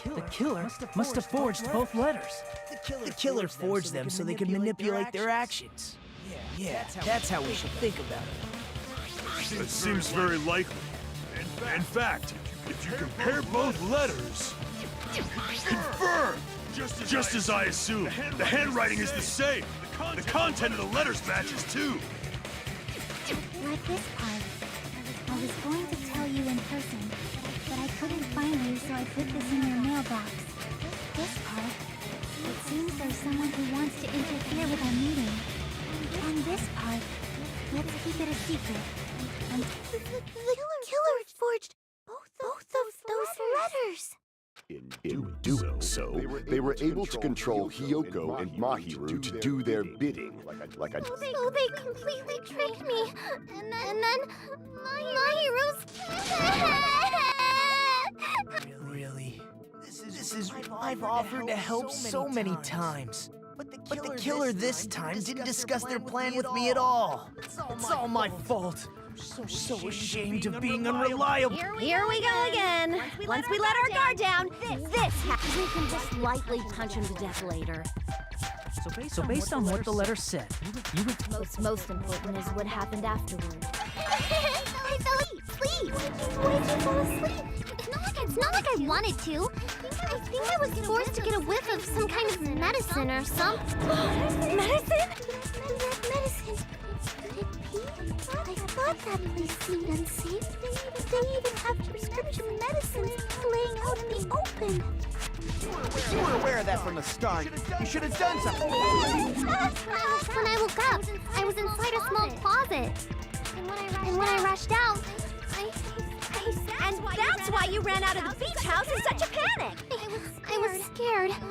The killer must have forged both letters. The killer forged them so they could manipulate their actions. Yeah, that's how we should think about it. That seems very likely. In fact, if you compare both letters... Confirmed! Just as I assumed. The handwriting is the same. The content of the letters matches too. Like this part. I was going to tell you in person, but I couldn't find you, so I put this in your mailbox. This part. It seems there's someone who wants to interfere with our meeting. And this part. Let's keep it a secret. And the killer forged both of those letters. In doing so, they were able to control Hiyoko and Mahiru to do their bidding. So they completely tricked me. And then Mahiru's... Really? This is... I've offered to help so many times. But the killer this time didn't discuss their plan with me at all. It's all my fault. I'm so ashamed of being unreliable. Here we go again. Once we let our guard down, this happens. We can just lightly punch him to death later. So based on what the letter said, you would... What's most important is what happened afterward. I fell asleep. Why did you fall asleep? It's not like I wanted to. I think I was forced to get a whiff of some kind of medicine or something. Medicine? Medicine. Could it be? I thought that place seemed unsafe. They even have prescription medicines laying out in the open. You were aware of that from the start. You should have done something. When I woke up, I was inside a small closet. And when I rushed out, And that's why you ran out of the beach house in such a panic! I was scared. I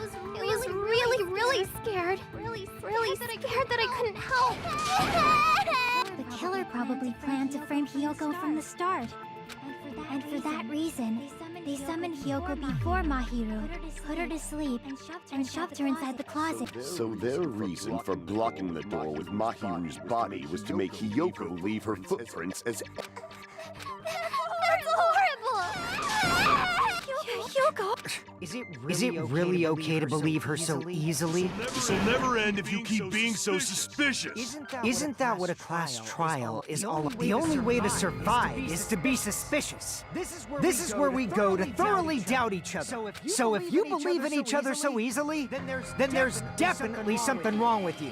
was really scared. Really scared that I couldn't help. The killer probably planned to frame Hiyoko from the start. And for that reason, they summoned Hiyoko before Mahiru, put her to sleep, and shoved her inside the closet. So their reason for blocking the door with Mahiru's body was to make Hiyoko leave her footprints as... That's horrible! Hiyoko! Is it really okay to believe her so easily? This'll never end if you keep being so suspicious. Isn't that what a class trial is all about? The only way to survive is to be suspicious. This is where we go to thoroughly doubt each other. So if you believe in each other so easily, then there's definitely something wrong with you.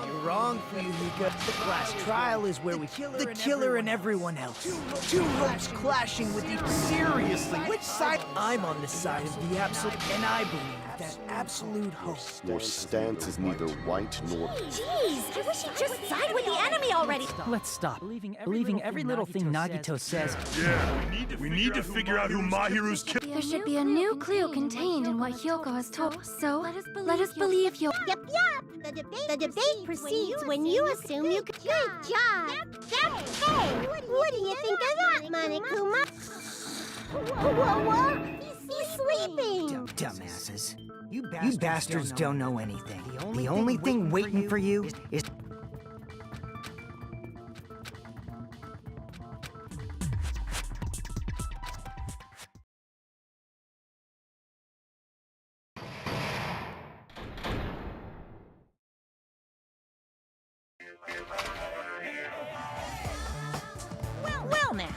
You're wrong, Fuyuhiko. The class trial is where we kill the killer and everyone else. Two hopes clashing with each. Seriously, which side? I'm on the side of the absolute, and I believe that absolute hope. Your stance is neither white nor... Jeez, I wish he'd just side with the enemy already. Let's stop believing every little thing Nagito says. Yeah, we need to figure out who Mahiru's killer. There should be a new clue contained in what Hiyoko has told. So, let us believe Hiyoko. Yup. The debate proceeds when you assume you could. Good job. That's fair. What do you think of that, Monokuma? Whoa. He's sleeping. Dumbasses. You bastards don't know anything. The only thing waiting for you is... Well now.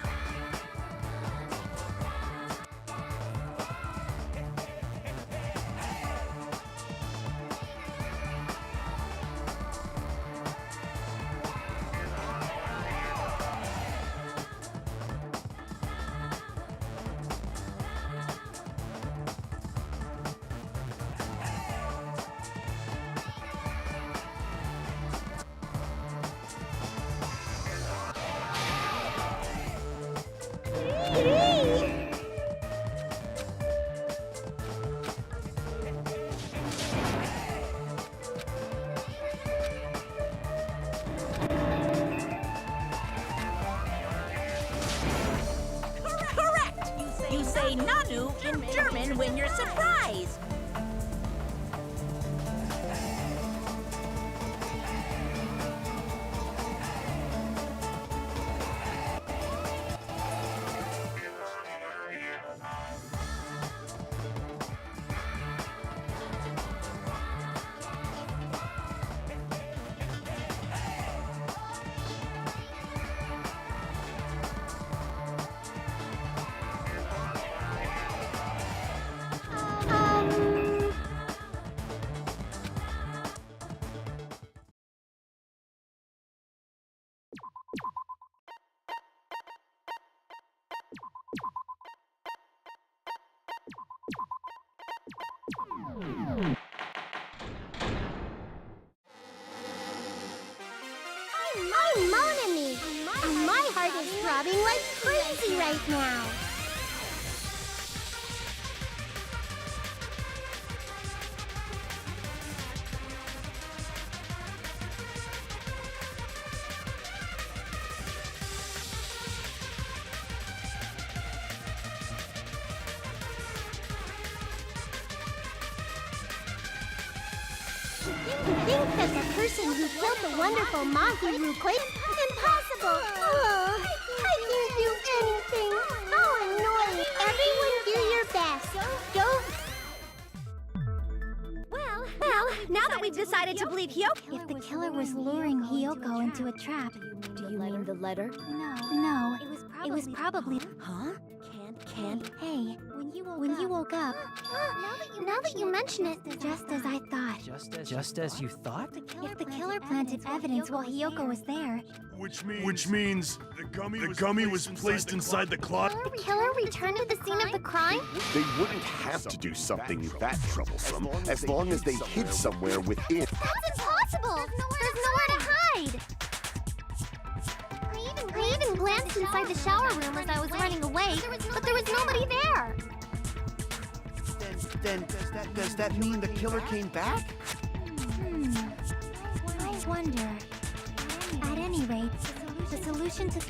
You say Nanu in German when you're surprised. I'm Mon Ami, and my heart is throbbing like crazy right now. Think that the person who killed the wonderful Mahiru quit? Impossible! Oh, I can't do anything. How annoying! Everyone do your best. Don't. Well, now that we've decided to believe Hiyoko... If the killer was luring Hiyoko into a trap... Do you mean the letter? No. It was probably... Huh? Can't. Hey, when you woke up... Now that you mention it, Just as I thought. Just as you thought? If the killer planted evidence while Hiyoko was there... Which means the gummy was placed inside the closet. the killer returned to the scene of the crime? They wouldn't have to do something that troublesome as long as they hid somewhere within. That's impossible! There's nowhere to hide! I even glanced inside the shower room as I was running away, but there was nobody there! Then does that mean the killer came back? I wonder. At any rate, The solution to...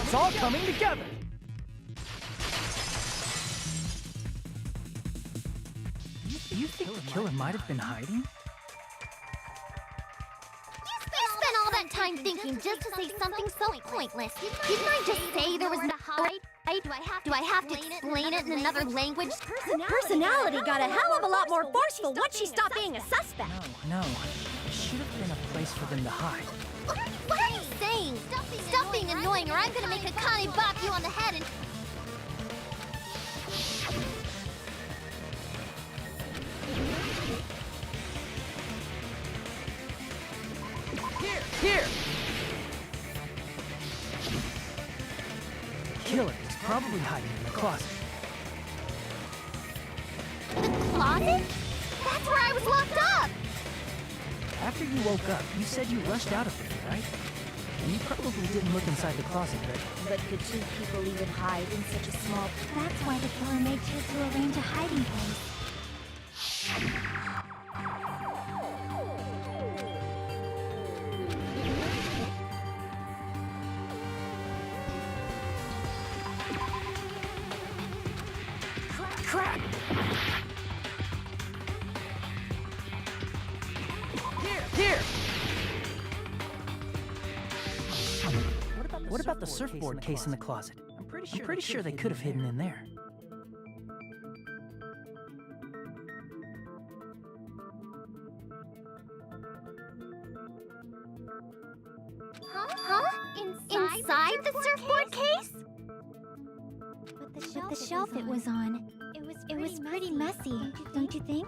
It's all coming together! You think the killer might have been hiding? You spent all that time thinking just to say something so pointless. Didn't I just say there was no hide? Do I have to explain it in another language? Personality got a hell of a lot more forceful once she stopped being a suspect. No. There should have been a place for them to hide. What are you saying? Stop being annoying or I'm gonna make Akane bop you on the head and... Here! The killer is probably hiding in the closet. The closet? That's where I was locked up! After you woke up, you said you rushed out of there, right? And you probably didn't look inside the closet, But could two people even hide in such a small... That's why the killer made sure to arrange a hiding place. Crap! Here! What about the surfboard case in the closet? I'm pretty sure they could have hidden in there. Huh? Inside the surfboard case? But the shelf it was on, it was pretty messy, don't you think?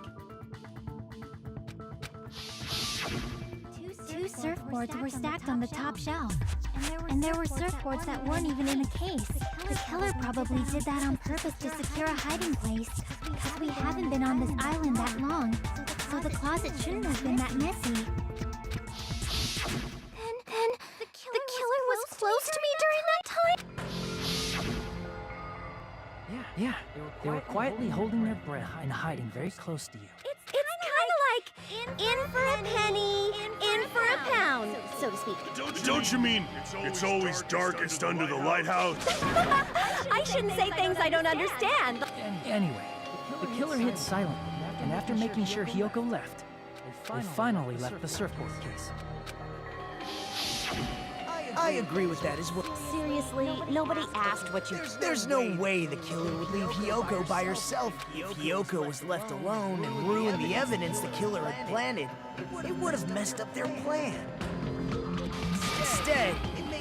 Two surfboards were stacked on the top shelf. And there were surfboards that weren't even in a case. The killer probably did that on purpose to secure a hiding place. Because we haven't been on this island that long, so the closet shouldn't have been that messy. Then the killer was close to me during that time? Yeah. They were quietly holding their breath and hiding very close to you. It's kind of like in for a penny, in for a pound, so to speak. Don't you mean it's always darkest under the lighthouse? I shouldn't say things I don't understand. Anyway, the killer hid silently, and after making sure Hiyoko left, they finally left the surfboard case. I agree with that as well. Seriously, nobody asked what you... There's no way the killer would leave Hiyoko by herself. If Hiyoko was left alone and ruined the evidence the killer had planted, it would have messed up their plan. Instead,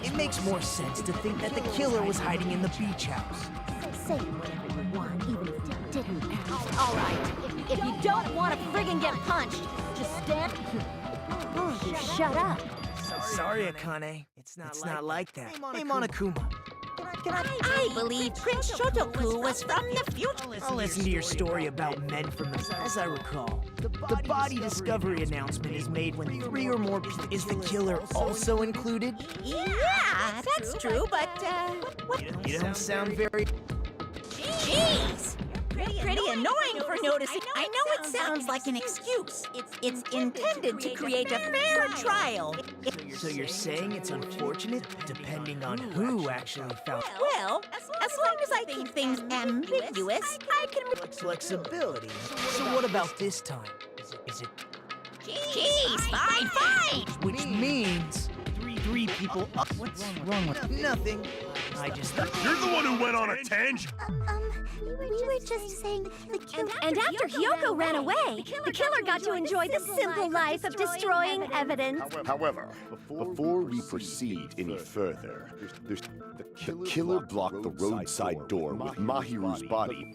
it makes more sense to think that the killer was hiding in the beach house. Say whatever you want, even if you didn't. All right. If you don't want to friggin' get punched, just stand. Oh, you shut up. Sorry, Akane. It's not like that. Hey, Monokuma. I believe Prince Shotoku was from the future. I'll listen to your story about men from the... As I recall, the body discovery announcement is made when 3 or more people... Is the killer also included? Yeah, that's true, but, what? You don't sound very... Jeez! Pretty annoying for noticing. I know it sounds like an excuse. It's intended to create a fair trial. So you're saying it's unfortunate, depending on who actually found... Well, as long as I keep things ambiguous, I can... Flexibility. So what about this time? Is it... Jeez, fine! Which means... Three people up. What's wrong with... Nothing. I just thought... You're the one who went on a tangent! We were just saying the killer... And after Hyoko ran away, the killer got to enjoy the simple life of destroying evidence. However, before we proceed any further, the killer blocked the roadside door with Mahiru's body.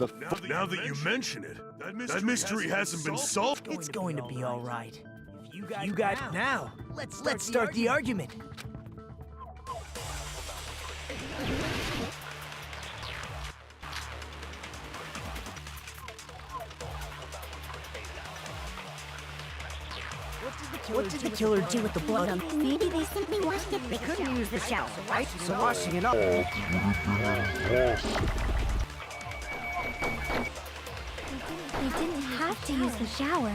Now that you mention it, that mystery hasn't been solved. It's going to be all right. If you guys... Now, let's start the argument. What did the killer do with the blood on... Maybe they simply washed it. They couldn't use the shower, right? So washing it off... They didn't have to use the shower.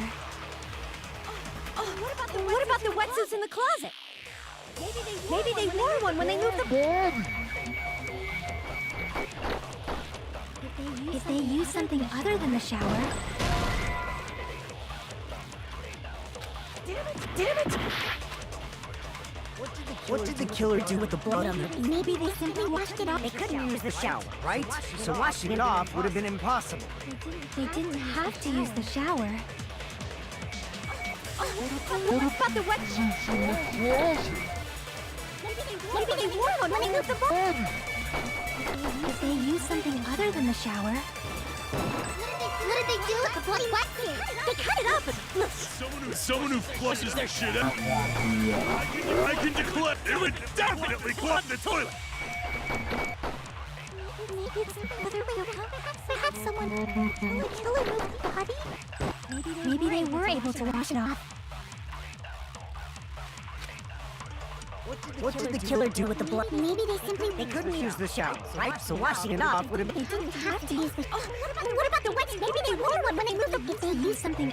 What about the wetsuits in the closet? Maybe they wore one when they moved the bed. If they used something other than the shower... Damn it! What did the killer do with the blood on the... Maybe they simply washed it off. They couldn't use the shower, right? So washing it off would have been impossible. They didn't have to use the shower. What about the wet... Maybe they wore one when they moved the bed. If they used something other than the shower... What did they do with the bloody wetsuit? They cut it up and... Someone who flushes their shit out. I can declare it would definitely clog the toilet. Maybe it's another way around. Perhaps someone... Will the killer move the body? Maybe they were able to wash it off. What did the killer do with the blood? Maybe they simply... They couldn't use the shower, right? So washing it off would have been... They didn't have to use the... What about the wetsuit? Maybe they wore one when they moved the... If they used something...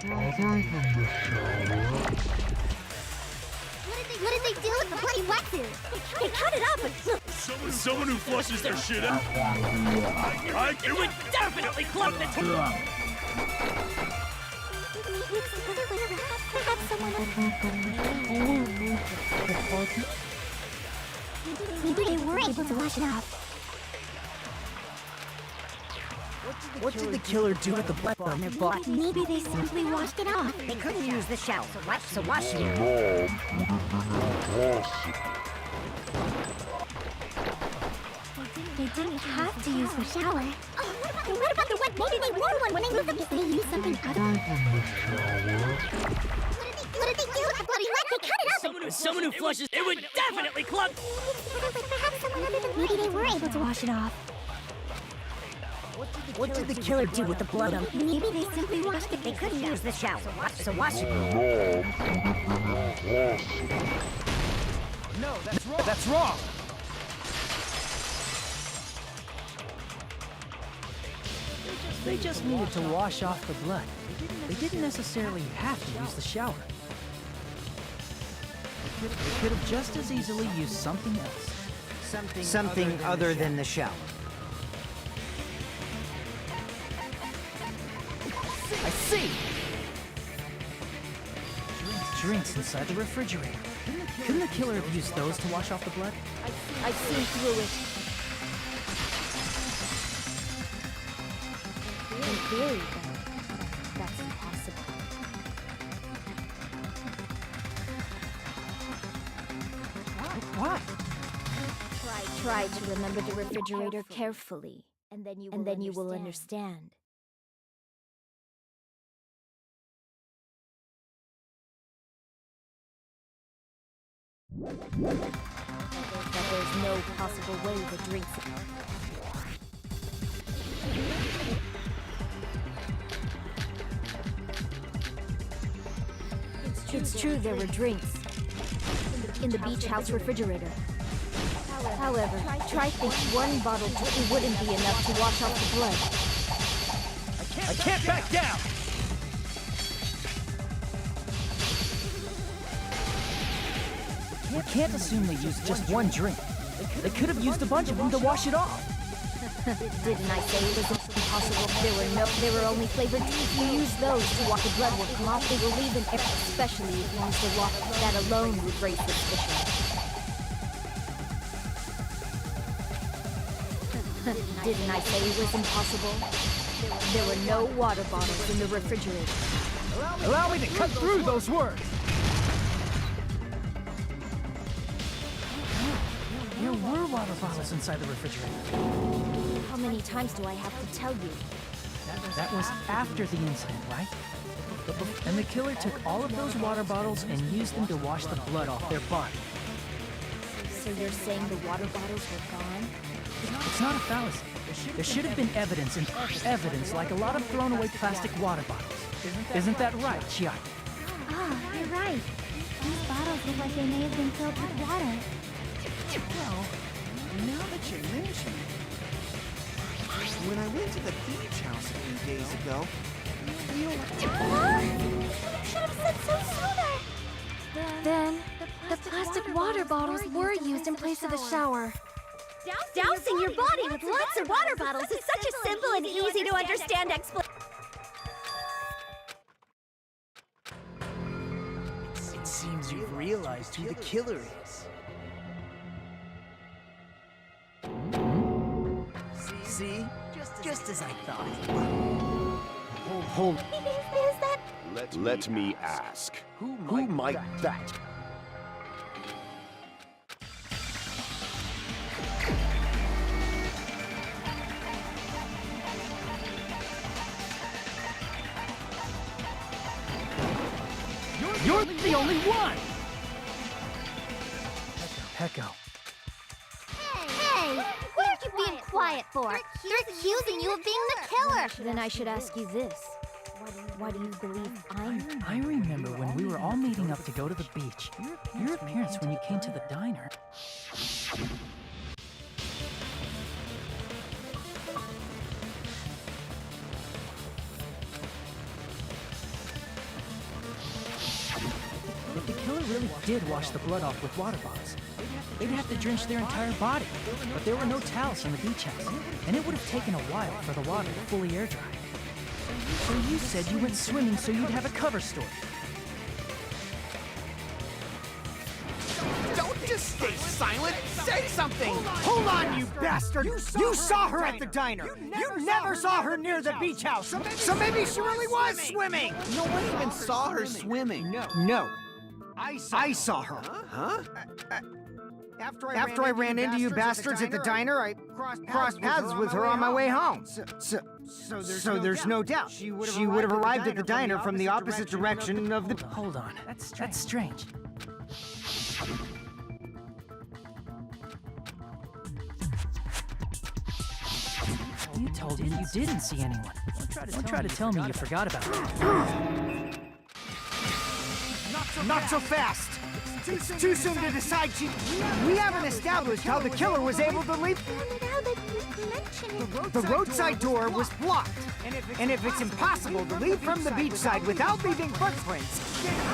What did they do with the bloody wetsuit? They cut it up and... Someone who flushes their shit out. It would definitely clog the toilet. Maybe it's another way around. Perhaps someone... Maybe they were able to wash it off. What did the killer do with the blood on their body? Maybe they simply washed it off. They couldn't use the shower, right? So washing it... They didn't have to use the shower. What about the wet? Maybe they wore one when they moved the... If they used something other... What did they do with the bloody wet? They cut it up! Someone who flushes... It would definitely clog... Perhaps someone other than... Maybe they were able to wash it off. What did the killer do with the blood on... Maybe they simply washed it. They couldn't use the shower, right? So washing it... No, that's wrong! They just needed to wash off the blood. They didn't necessarily have to use the shower. They could have just as easily used something else. Something other than the shower. I see! Drinks inside the refrigerator. Couldn't the killer have used those to wash off the blood? I see through it. In theory, that's impossible. Why? Try to remember the refrigerator carefully, and then you will understand. That there's no possible way the drinks. It's true there were drinks in the beach house refrigerator. However, try think one bottle wouldn't be enough to wash off the blood. I can't back down! You can't assume they used just one drink. They could have used a bunch of them to wash it off. Didn't I say it was impossible? There were only flavored. If you use those to wash the blood will come off, they will leave an air, especially if you use the water. That alone would raise suspicion. Didn't I say it was impossible? There were no water bottles in the refrigerator. Allow me to cut through those words! There were water bottles inside the refrigerator. How many times do I have to tell you? That was after the incident, right? And the killer took all of those water bottles and used them to wash the blood off their body. So you're saying the water bottles were gone? It's not a fallacy. There should have been evidence, and evidence like a lot of thrown away plastic water bottles. Isn't that right, Chiaki? Ah, you're right. These bottles look like they may have been filled with water. Well, now that you mention it, when I went to the beach house a few days ago, you Should have said so sooner. Then, the plastic water bottles were used in place of the shower. Dousing your body with lots of water bottles is such a simple and easy to understand explanation. It seems you've realized who the killer is. See? Just as I thought. Hold. Is that... Let me ask. Who might that? You're the only one! Pecco. Hey! What are you being quiet for? They're accusing you of being the killer! Then I should ask you this. Why do you believe I'm... I remember when we were all meeting up to go to the beach. Your appearance when you came to the diner. If the killer really did wash the blood off with water bottles, they'd have to drench their entire body. But there were no towels in the beach house, and it would have taken a while for the water to fully air dry. So you said you went swimming so you'd have a cover story. Don't just stay silent! Say something! Hold on, you bastard! You saw her at the diner! You never saw her near the beach house! So maybe she really was swimming! No one even saw her swimming. No. I saw her. Huh? After I ran into you bastards at the diner, I crossed paths with her on my way home. So there's no doubt she would have arrived at the diner from the opposite direction of the... Hold on. That's strange. You told me you didn't see anyone. Don't try to tell me you forgot about it. Not so fast! It's too soon to decide we haven't established how the killer was able to leave... Now that you mention it... The roadside door was blocked. And if it's impossible to leave from the beachside without leaving footprints,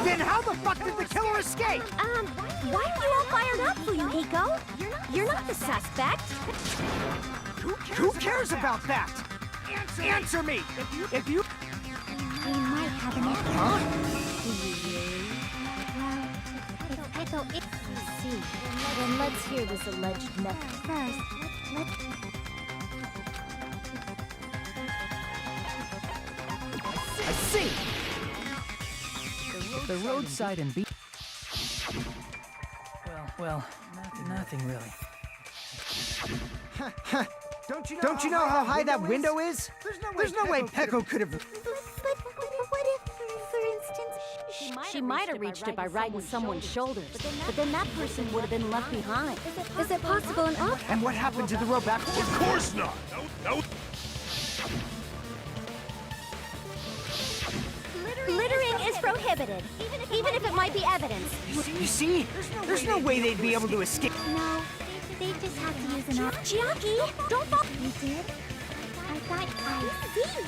then how the fuck did the killer escape? Why are you all fired up, Fuyuhiko? You're not the suspect. Who cares about that? Answer me! If you... We might have an answer. Huh? Well, it's See, then let's hear this alleged method. first. Let's... I see! The roadside and beach... Well, Nothing really. Don't you know how high that window is? There's no way Pecco could have... But what if, for instance, She might have reached it by riding someone's shoulders, but then that person would have been left behind. Is it possible an up? And what happened to the rope after? Of course not! That was... littering is prohibited, even if it might be evidence? You see? There's no way they'd be able to escape. No, they just have to use an up. Chiaki, don't fall. You did? I see.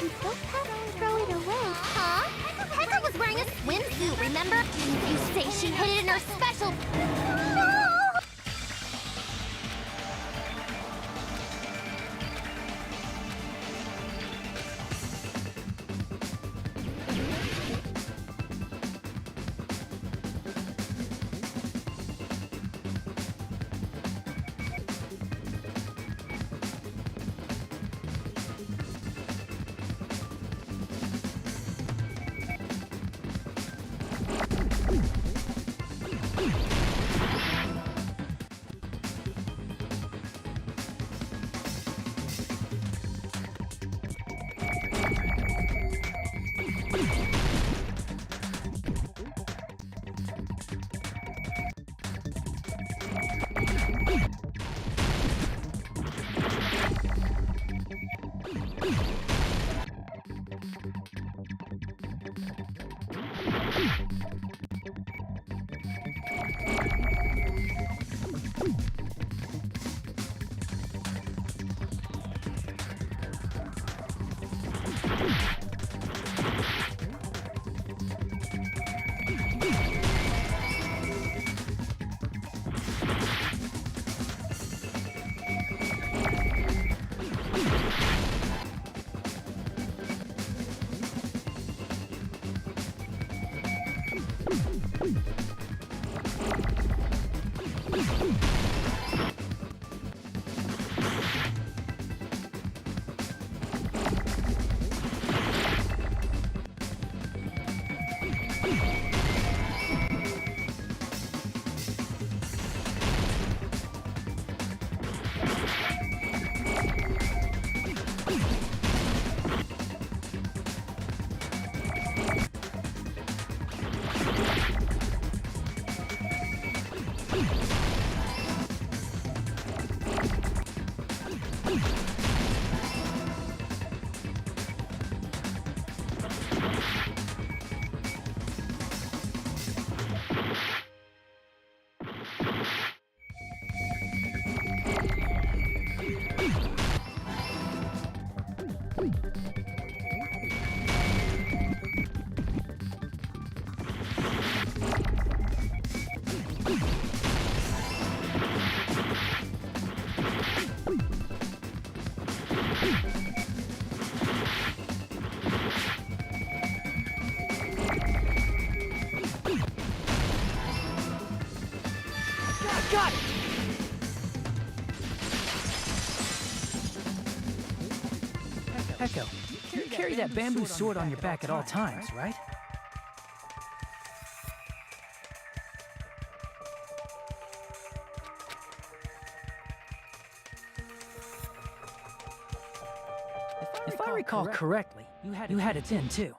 You don't have to throw it away. Huh? Pekka was wearing a swimsuit, remember? You say she hid it in her special... No! Got it! Pecco, you carry that bamboo sword on your back at all times, right? If I recall correctly, you had it in too.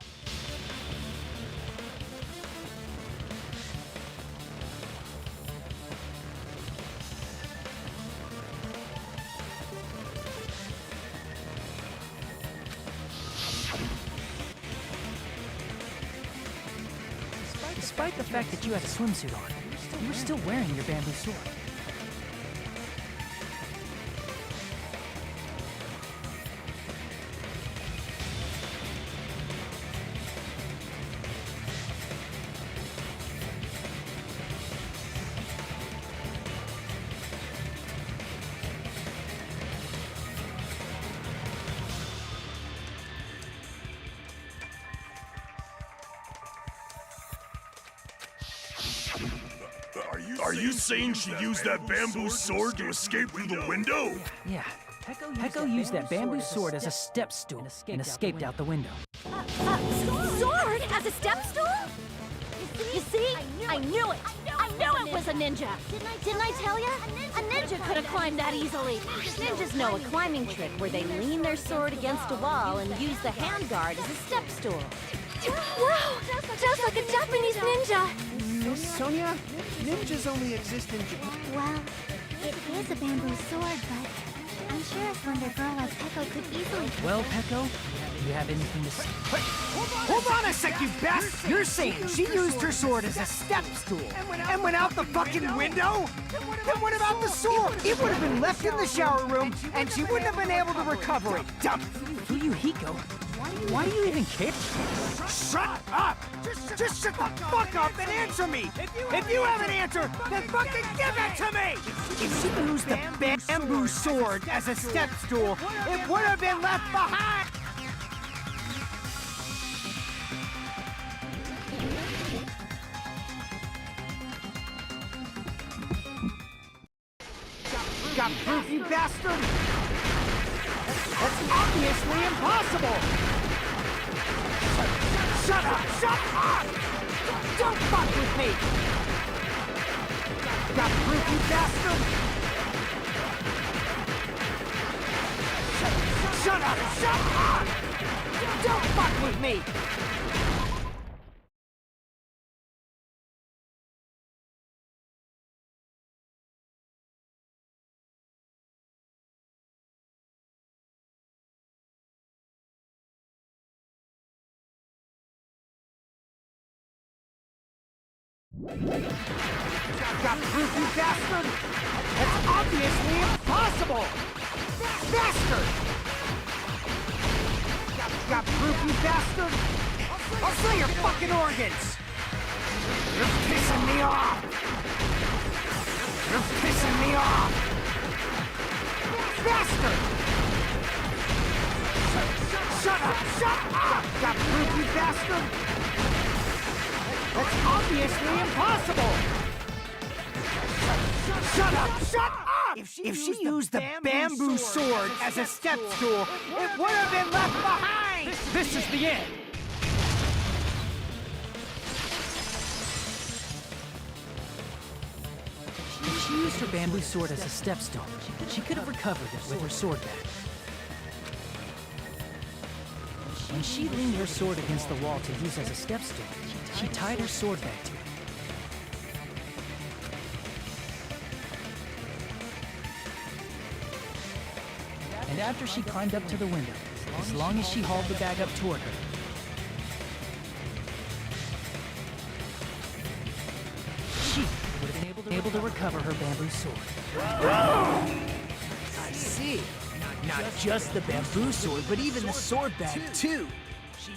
Despite the fact that you had a swimsuit on, you were still wearing your bamboo sword. Are you saying she used that bamboo sword to escape through the window? Yeah. Pecco used that bamboo sword as a step stool and escaped out the window. Sword as a step stool? You see? I knew it! I knew it was a ninja! Didn't I tell you? A ninja could have climbed that easily. Ninjas know a climbing trick where they lean their sword against a wall and use the handguard as a step stool. Wow! Just like a Japanese ninja! Miss Sonia, ninjas only exist in Japan. Well, it is a bamboo sword, but I'm sure a slender girl like Peko could easily... Well, Peko, do you have anything to say? Hold on a sec, you bastard! You're saying she used her sword as a step stool and went out the fucking window? Then what about the sword? It would have been left in the shower room, and she wouldn't have been able to recover it. Dump. Fuyuhiko, why do you even care? Shut up! Just shut the fuck up and answer me! If you have an answer, then fucking give it to me! If she used the bamboo sword as a step stool, it would have been left behind! Got proof, you bastard? That's obviously impossible! Shut up! Shut up! Don't fuck with me! Got proof, you bastard? Shut up! Shut up! Don't fuck with me! Got proof, you bastard? That's obviously impossible! Bastard! Got proof, you bastard? I'll sell your fucking organs! You're pissing me off! You're pissing me off! Bastard! Shut up! Shut up! Got proof, you bastard? That's obviously impossible! Shut up! Shut up! If she used the bamboo sword as a step stool, it would have been left behind! This is the end! If she used her bamboo sword as a step stool, she could have recovered it with her sword back. When she leaned her sword against the wall to use as a step stool, she tied her sword back to it. And after she climbed up to the window, as long as she hauled the bag up toward her, she would have been able to recover her bamboo sword. I see. Not just the bamboo sword, but even the sword bag, too.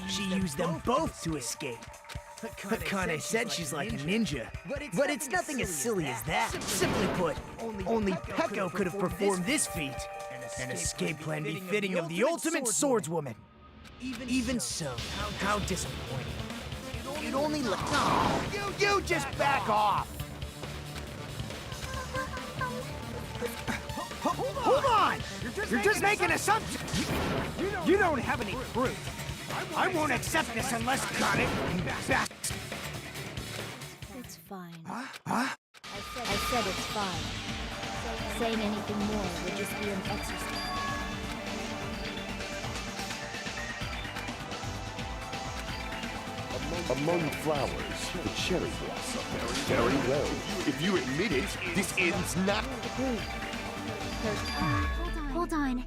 She used them both to escape. Akane said she's like a ninja, but it's nothing as silly as that. Simply put, only Peko could have performed this feat. An escape plan befitting of the ultimate swordswoman. Even so, how disappointing. You'd only let... No, you just back off! Hold on! You're just making assumptions! You don't have any proof. I won't accept this unless... Got it? It's fine. Huh? I said it's fine. Saying anything more would just be an exercise. Among flowers, the cherry blossom. Very well. If you admit it, this ends not. Hold on.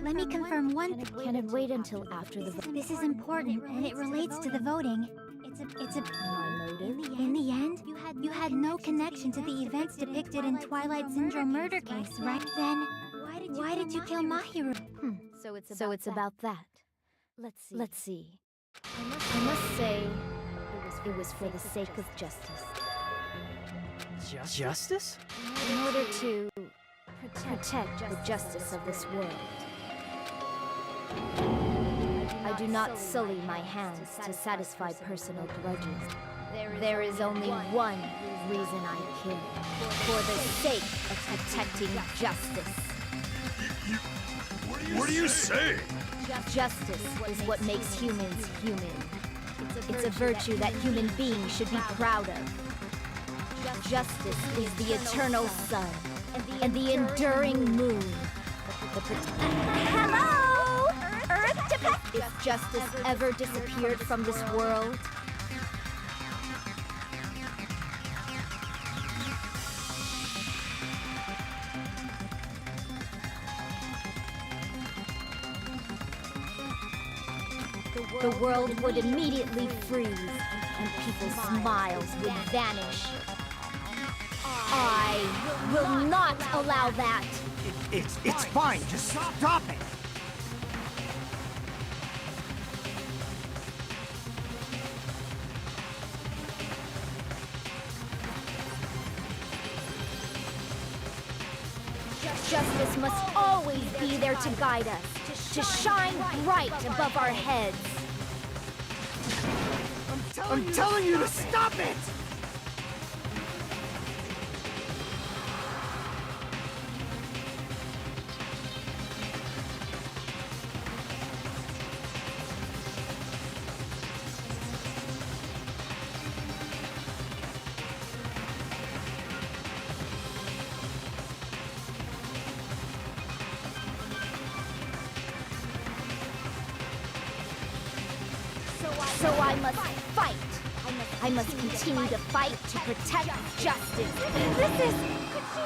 Let me confirm one thing. Can it wait until after the vote? This is important, and it relates to the voting. It's a My motive? In the end, you had no connection to the events depicted in Twilight Syndrome murder case, right? Then, why did you kill Mahiru? So it's about that. Let's see. I must say, it was for the sake of justice. Justice? In order to protect the justice of this world. I do not sully my hands to satisfy personal grudges. There is only one reason I kill. For the sake of protecting justice. What are you saying? Justice is what makes humans human. It's a virtue that human beings should be proud of. Justice is the eternal sun and the enduring moon. Hello? Earth to If justice ever disappeared from this world, the world would immediately freeze and people's smiles would vanish. I will not allow that. It's fine. Just stop it. Justice must always be there to guide us, to shine bright above our heads. I'm telling you to stop it! So I must fight. I must continue to fight to protect justice.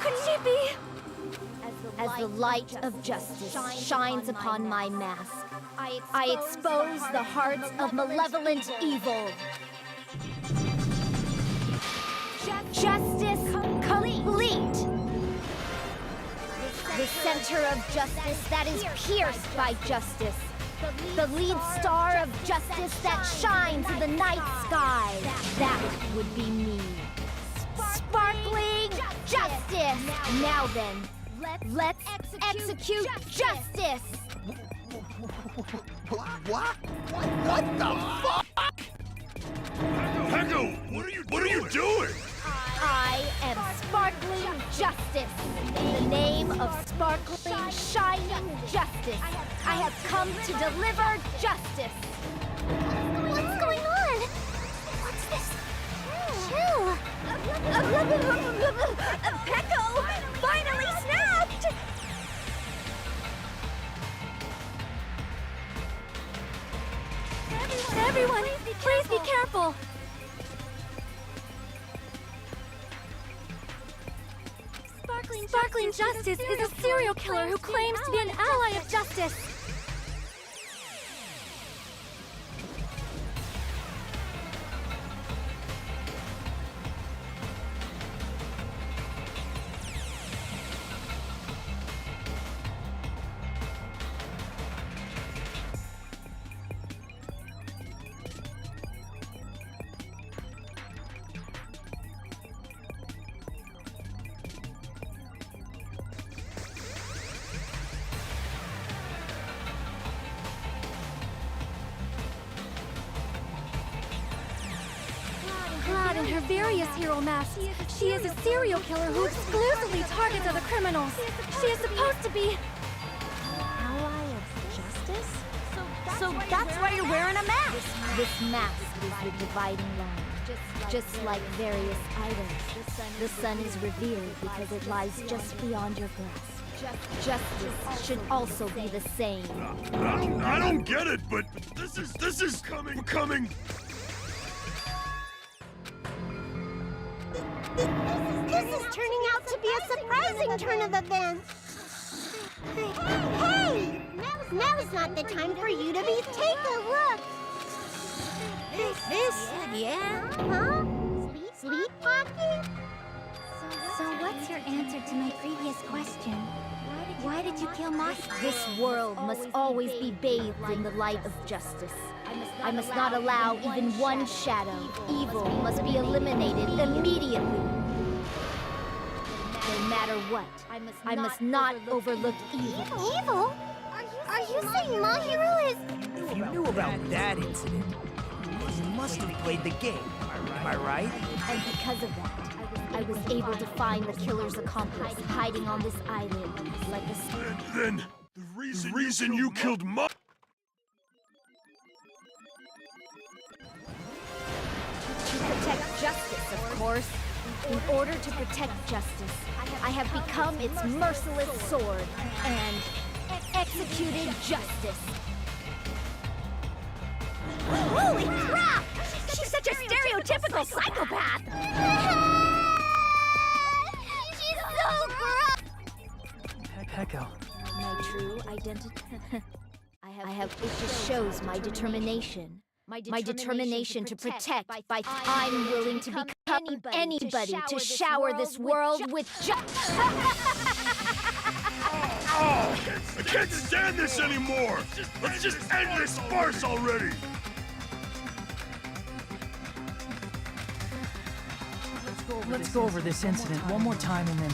Could she be? As the light of justice shines upon my mask, I expose the hearts of malevolent evil. Justice complete. The center of justice that is pierced by justice. The lead star of justice that shines in the night sky. That would be me. Sparkling justice! Now then, let's execute justice! What? What the fuck? Pecco, what are you doing? I am sparkling justice. In the name of sparkling, shining justice, I have come to deliver justice. What's going on? What's this? Chill. Pecco finally snapped! Everyone, please be careful. Sparkling Justice is a serial killer who claims to be an ally of justice. Clad in her various hero masks, she is a serial killer who exclusively targets other criminals. She is supposed to be... Ally of justice? So that's why you're wearing a mask! This mask is the dividing line. Just like various items, the sun is revered because it lies just beyond your grasp. Justice should also be the same. I don't get it, but this is coming. This is turning out to be a surprising turn of events. Hey! Now's not the time for you to be. Take a look. Yeah? Huh? Sleep talking? So what's your answer to my previous question? Why did you kill Moss? This world must always be bathed in the light of justice. I must not allow even one shadow. Evil must be eliminated immediately. No matter what, I must not overlook evil. Evil? Are you saying Mahiro is... If you knew about that incident, you must have played the game. Am I right? And because of that, I was able to find the killer's accomplice hiding on this island like a... Then the reason you killed Ma... To protect justice, of course. In order to protect justice, I have become its merciless sword and executed justice. Holy crap! She's such a stereotypical psychopath! She's so gross! Echo. My true identity. I have. It just shows my determination. My determination to protect by I'm willing to become anybody to shower this world with justice. Oh, I can't stand this anymore! Let's just end this farce already! Let's go over this incident one more time and then...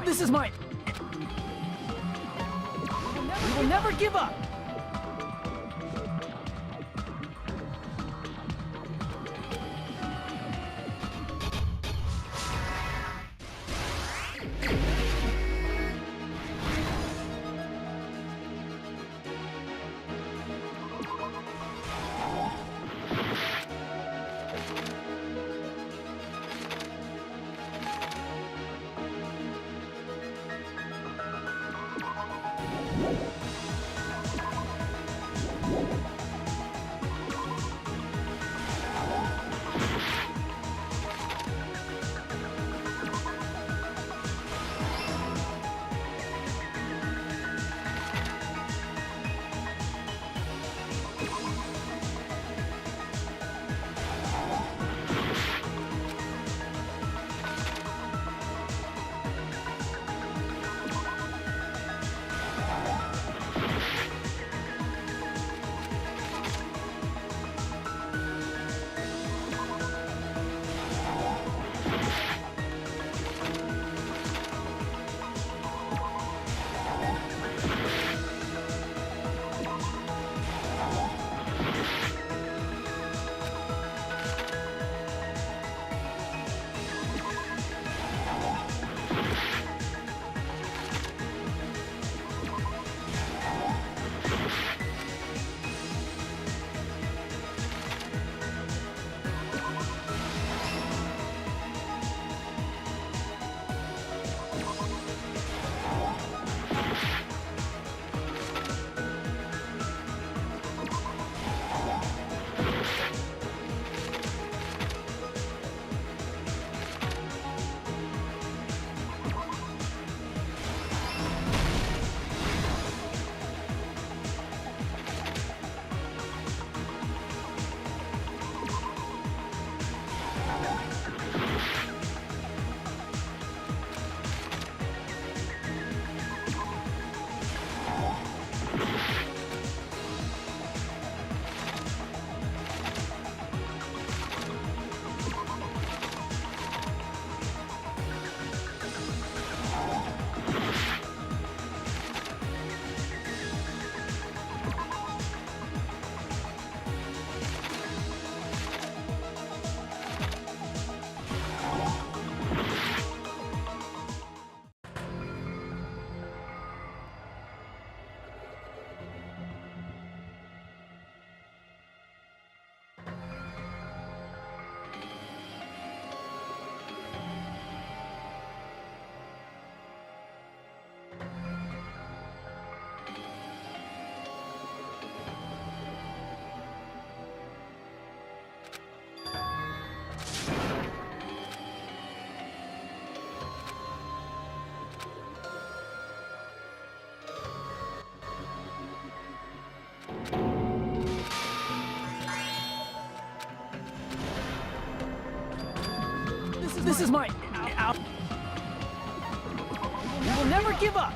This is mine! We will never give up! This is my... We will never give up!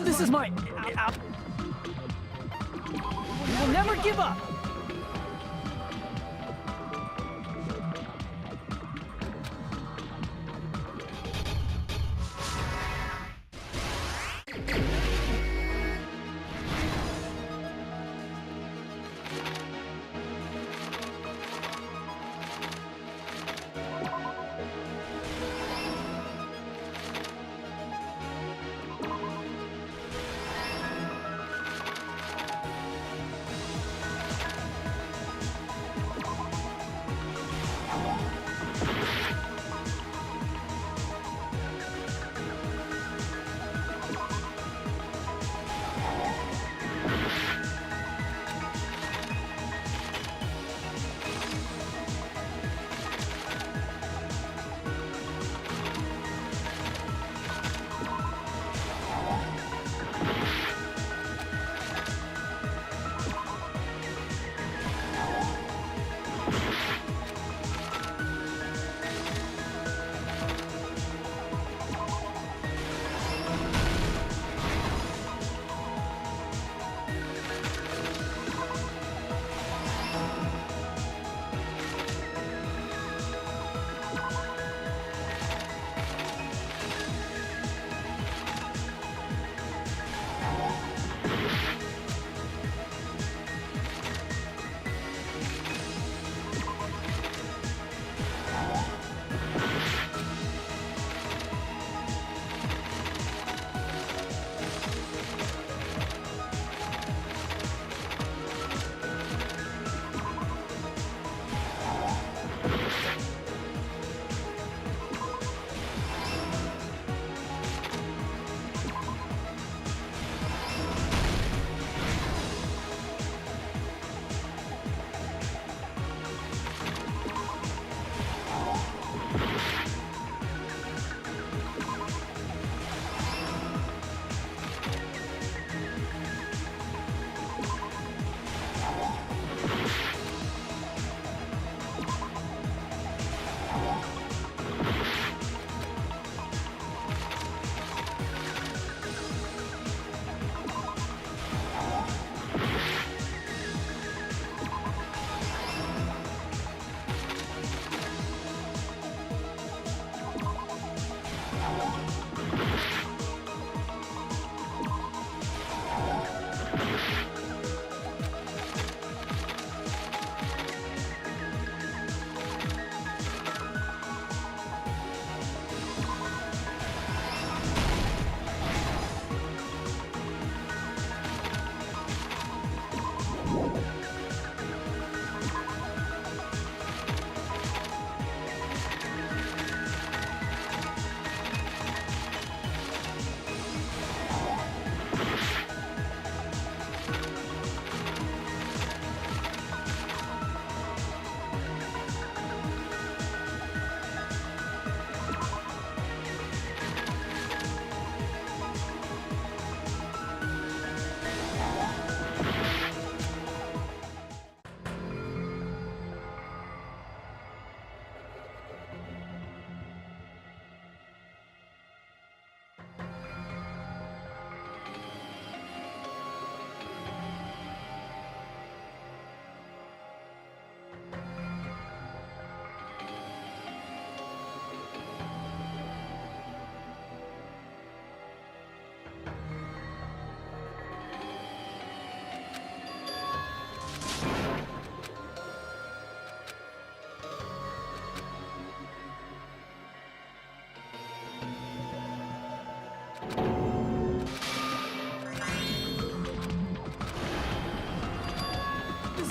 This is my... We will never give up!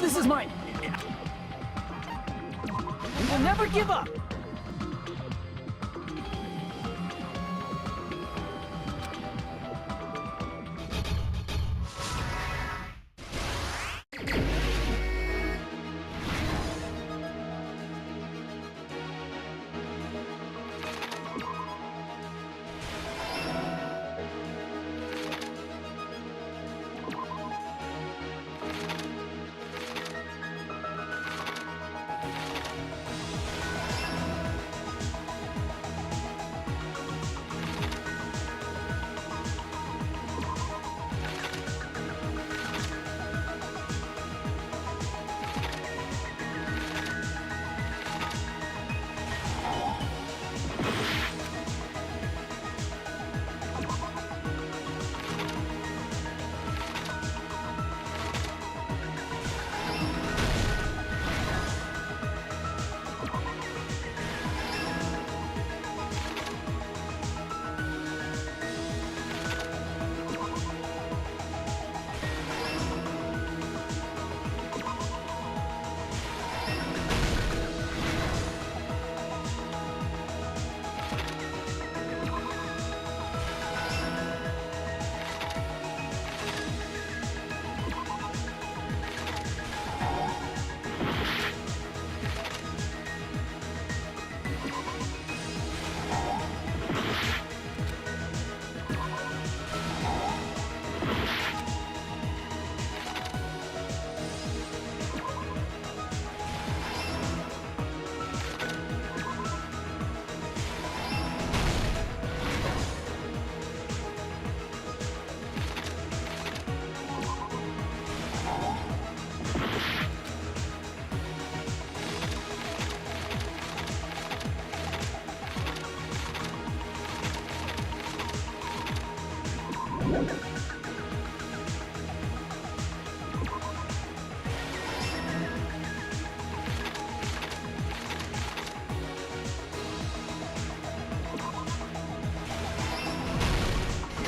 This is mine. We will never give up.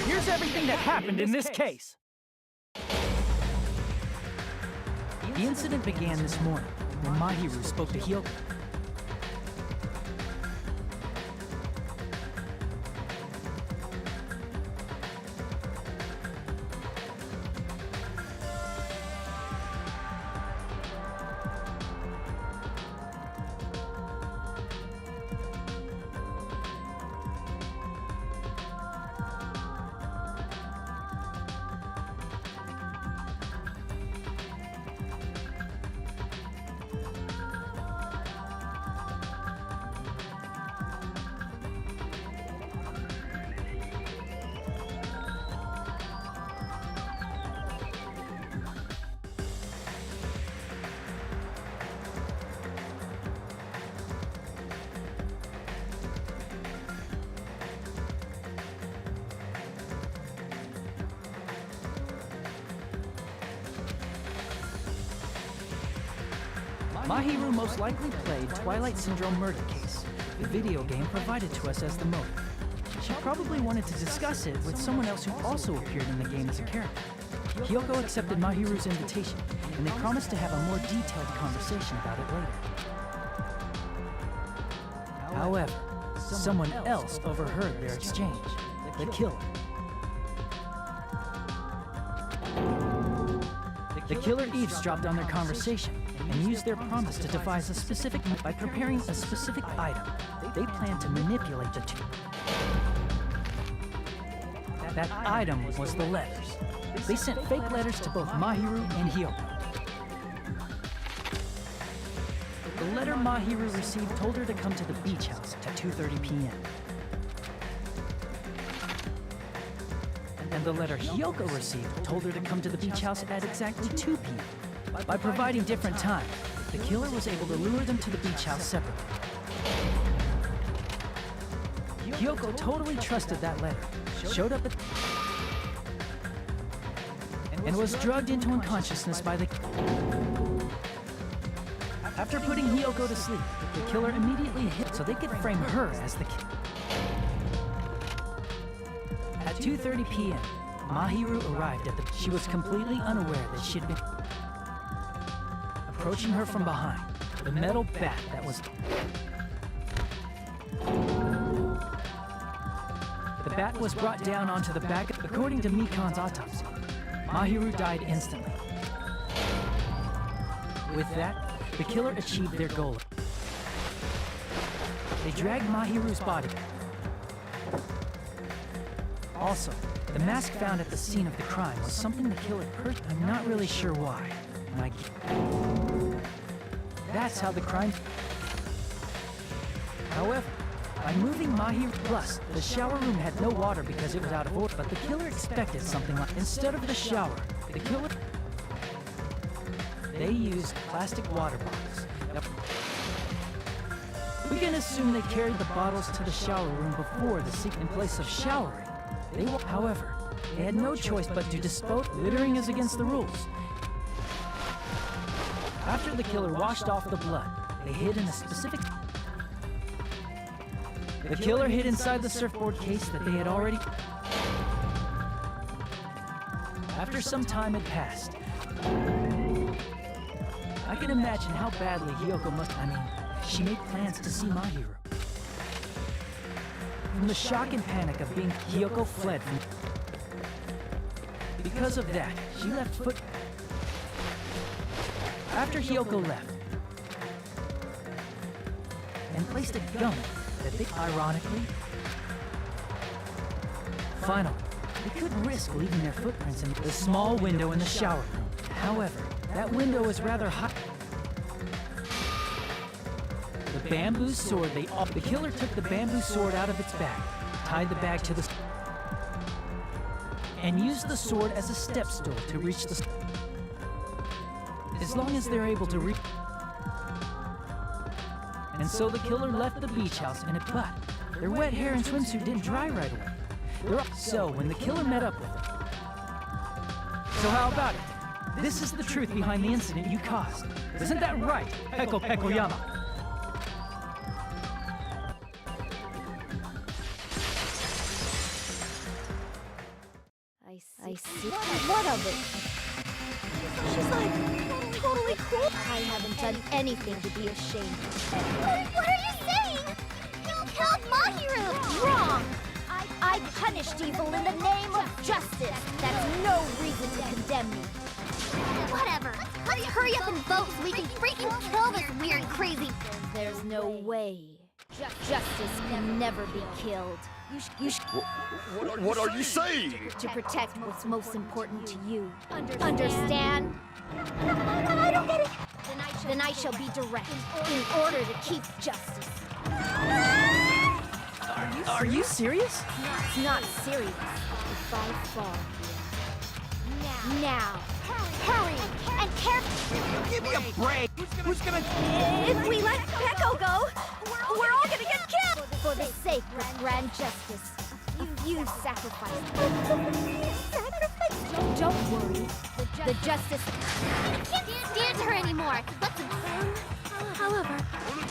Here's everything that happened in this case. The incident began this morning when Mahiru spoke to Hyoko. Mahiru most likely played Twilight Syndrome Murder Case, the video game provided to us as the motive. She probably wanted to discuss it with someone else who also appeared in the game as a character. Hyoko accepted Mahiru's invitation, and they promised to have a more detailed conversation about it later. However, someone else overheard their exchange, the killer. The killer eavesdropped on their conversation and used their promise to devise a specific by preparing a specific item. They planned to manipulate the two. That item was the letters. They sent fake letters to both Mahiru and Hyoko. The letter Mahiru received told her to come to the beach house at 2:30 p.m. And the letter Hyoko received told her to come to the beach house at exactly 2 p.m. By providing different times, the killer was able to lure them to the beach house separately. Hyoko totally trusted that letter, showed up at and was drugged into unconsciousness by the... After putting Hyoko to sleep, the killer immediately hit so they could frame her as the killer. At 2:30 p.m., Mahiru arrived at the... She was completely unaware that she'd been... approaching her from behind. The metal bat that was... The bat was brought down onto the back. According to Mikan's autopsy, Mahiru died instantly. With that, the killer achieved their goal. They dragged Mahiru's body. Also, the mask found at the scene of the crime was something the killer purchased. I'm not really sure why. That's how the crime... However, by moving Mahiru... Plus, the shower room had no water because it was out of order, but the killer expected something like... Instead of the shower, the killer... They used plastic water bottles. Now, we can assume they carried the bottles to the shower room before the secret in place of showering. However, they had no choice but to dispose. Littering is against the rules. After the killer washed off the blood, they hid in a specific... The killer hid inside the surfboard case that they had already... After some time had passed, I can imagine how badly Hiyoko must... she made plans to see Mahiru. From the shock and panic of being... Hiyoko fled from... Because of that, she left foot... After Hiyoko left, and placed a gun that they... Ironically... Finally, they couldn't risk leaving their footprints in the small window in the shower room. However, that window is rather high. The bamboo sword the killer took the bamboo sword out of its bag, tied the bag to the... and used the sword as a step stool to reach the... As long as they're able to reach... And so the killer left the beach house in it, but their wet hair and swimsuit didn't dry right away. So when the killer met up with them... So how about it? This is the truth behind the incident you caused. Isn't that right, Pekoyama? I see. What of it? She's like totally cool. I haven't done anything to be ashamed of. What are you saying? You killed Mahiru! Wrong! I punished evil in the name of justice. That's no reason to condemn me. Whatever. Let's hurry up and vote so we can freaking kill this weird, crazy... There's no way. Justice can never be killed. What are you saying? To protect what's most important to you. Understand? I don't get it. Then I shall be direct in order to keep justice. Are you serious? It's not serious. If I fall. Now. Hurry and careful. Give me a break. Who's gonna... If we let Peko go, we're all gonna get killed! For the sake of grand justice, a few sacrifices. Don't worry. The justice... I can't stand her anymore. Let's... However...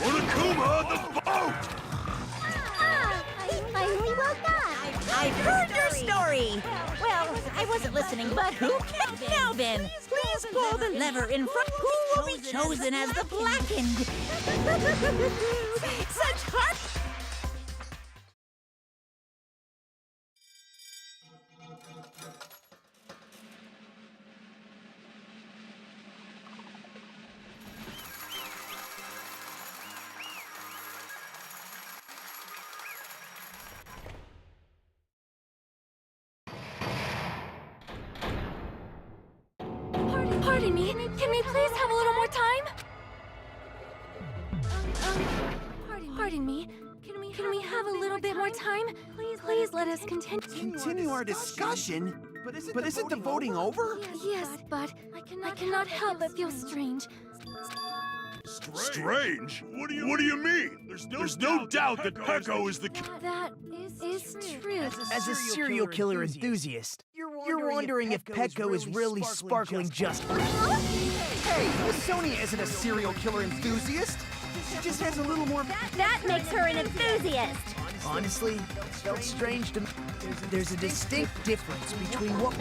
Onokuma, the boat! Finally well done. I've heard your story. Well, I wasn't listening, but who can now then? Please pull the lever in front. Who will be chosen as the blackened? Such heart. Pardon me, can we please have a little more time? Pardon me, can we have a little bit more time? Please let us continue. Continue our discussion? But isn't the voting over? Yes, but I cannot help but feel strange. Strange? What do you mean? There's no doubt that Peko is the... That is true. As a serial killer enthusiast, you're wondering if Peko is really sparkling justice. Hey, Sonia isn't a serial killer enthusiast. She just has a little more... That makes her an enthusiast. Honestly, it felt strange to me. There's a distinct difference between what...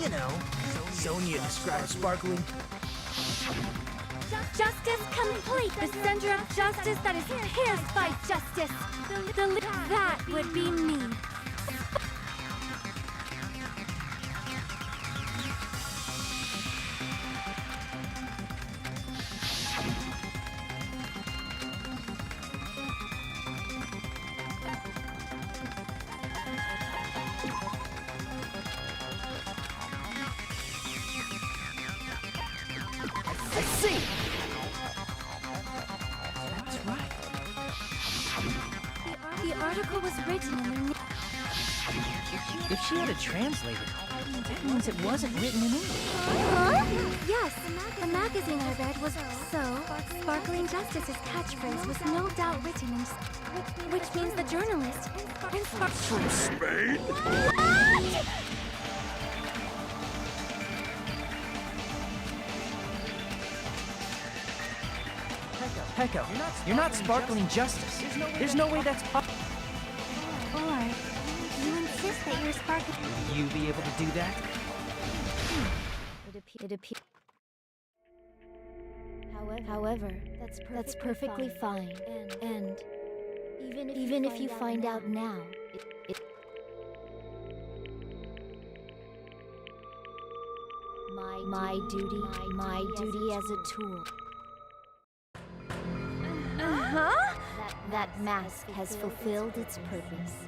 You know, Sonia describes sparkling... Justice complete, the center of justice that is pierced by justice. That would be me. I see! That's right. The article was written in the... If she had a translator, that means it wasn't written in English. Huh? Yes, the magazine I read was so. Sparkling Justice's catchphrase was no doubt written in... Which means the journalist... From Spain? What? Peko, you're not sparkling justice. There's no way that's possible. Or you insist that you're sparkling. Will you be able to do that? It appears. However, that's perfectly fine. And even if you find out now, my duty as a tool. That mask has fulfilled its purpose,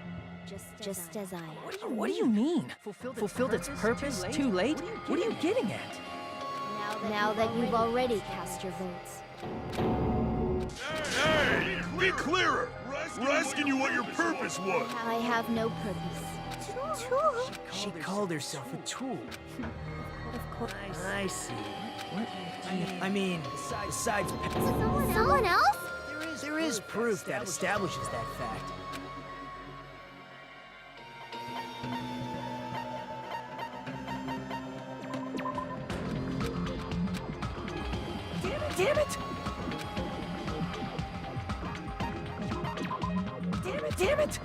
just as I have. What do you mean? Fulfilled its purpose? Too late? What are you getting at? Now that you've already cast your votes. Hey! Be clearer! We're asking you what your purpose was! I have no purpose. Tool? She called herself a tool. Of course. I see. What? I mean, besides... Someone else? There is proof that establishes that fact. Damn it! Damn it!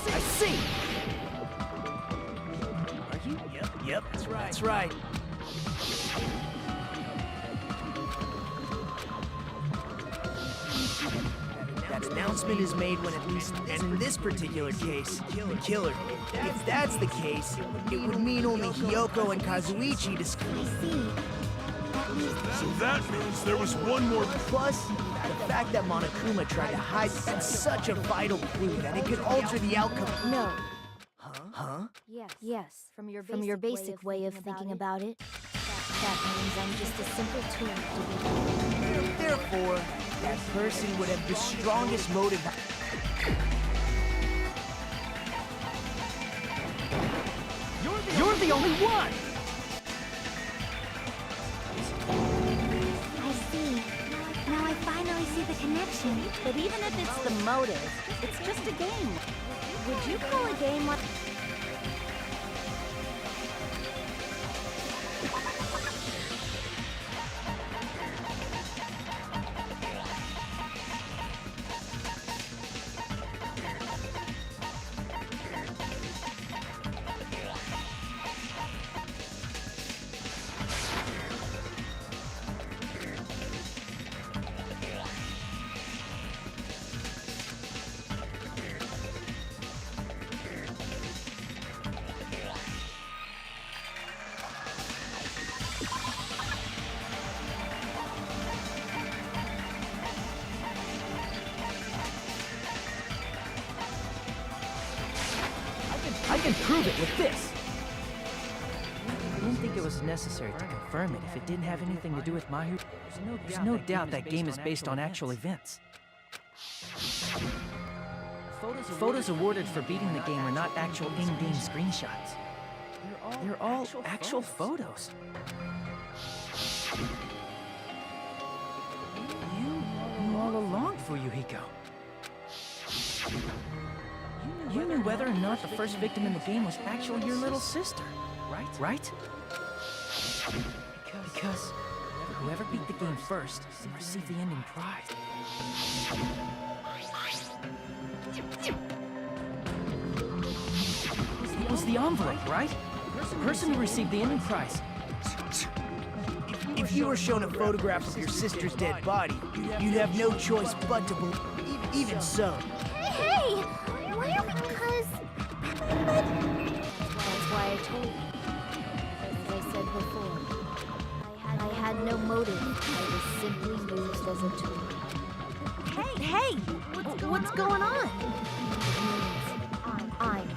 I see! Are you? Yep, that's right. That announcement is made when at least, and in this particular case, the killer. If that's the case, it would mean only Hiyoko and Kazuichi discovered. So that means there was one more... Plus, the fact that Monokuma tried to hide, that's such a vital clue that it could alter the outcome. No. Huh? Yes. From your basic way of thinking about it, that means I'm just a simple tool. Therefore, that person would have the strongest motive. You're the only one! I see. Now I finally see the connection. But even if it's the motive, it's just a game. Would you call a game like... I can prove it with this! I didn't think it was necessary to confirm it if it didn't have anything to do with Mahiru. There's no doubt that game is based on actual events. Photos awarded for beating the game are not actual in-game screenshots. They're all actual photos. You all along, Fuyuhiko. You knew whether or not the first victim in the game was actually your little sister, right? Because whoever beat the game first received the ending prize. It was the envelope, right? The person who received the ending prize. If you were shown a photograph of your sister's dead body, you'd have no choice but to believe. Even so. Hey! Why are we? Because. That's why I told you. As I said before, I had no motive. I was simply used as a tool. Hey! What's going on? I'm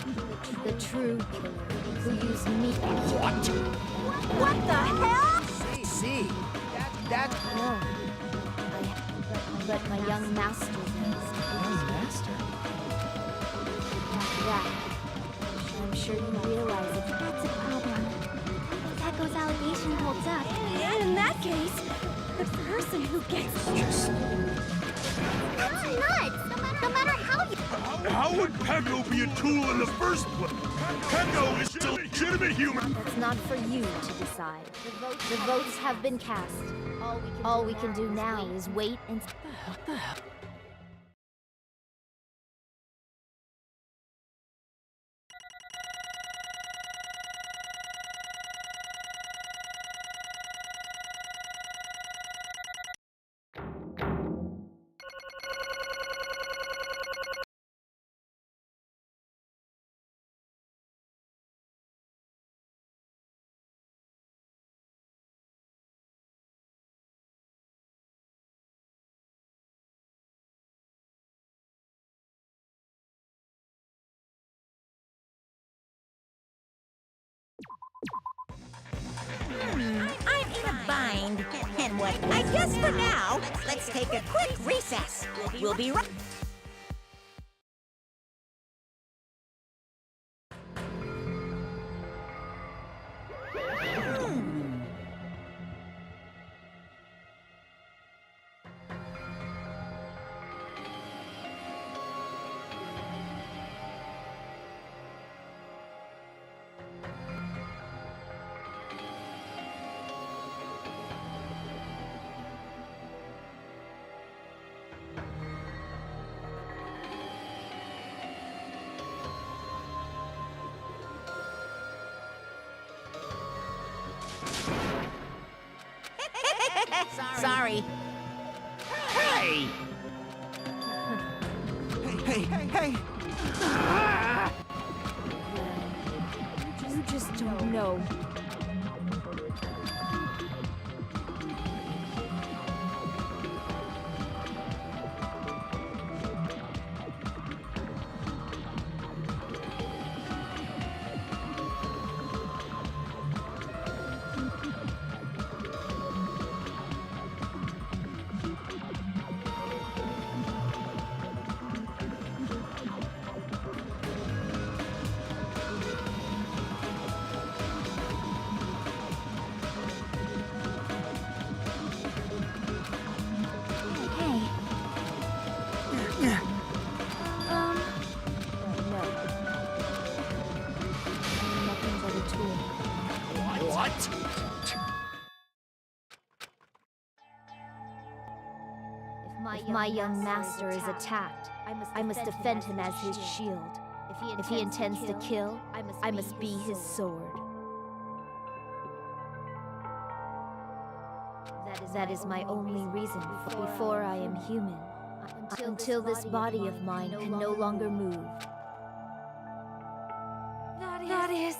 the true killer who used me. What the hell? See, that. No. But my young master does. Young master? That. I'm sure you realize it. That's a problem. If Teko's allegation holds up, and in that case, the person who gets That's nuts! No matter how you. How would Peko be a tool in the first place? Peko is a legitimate human. That's not for you to decide. The votes have been cast. All we can do now is wait and... What the hell? I'm in a bind. And what? I guess for now, let's take a quick recess. We'll be right. Sorry. Hey! Hey! You just don't know. If my young master is attacked, I must defend him as his shield. If he intends to kill, I must be his sword. That is my only reason before I am human. Until this body of mine can no longer move. That is...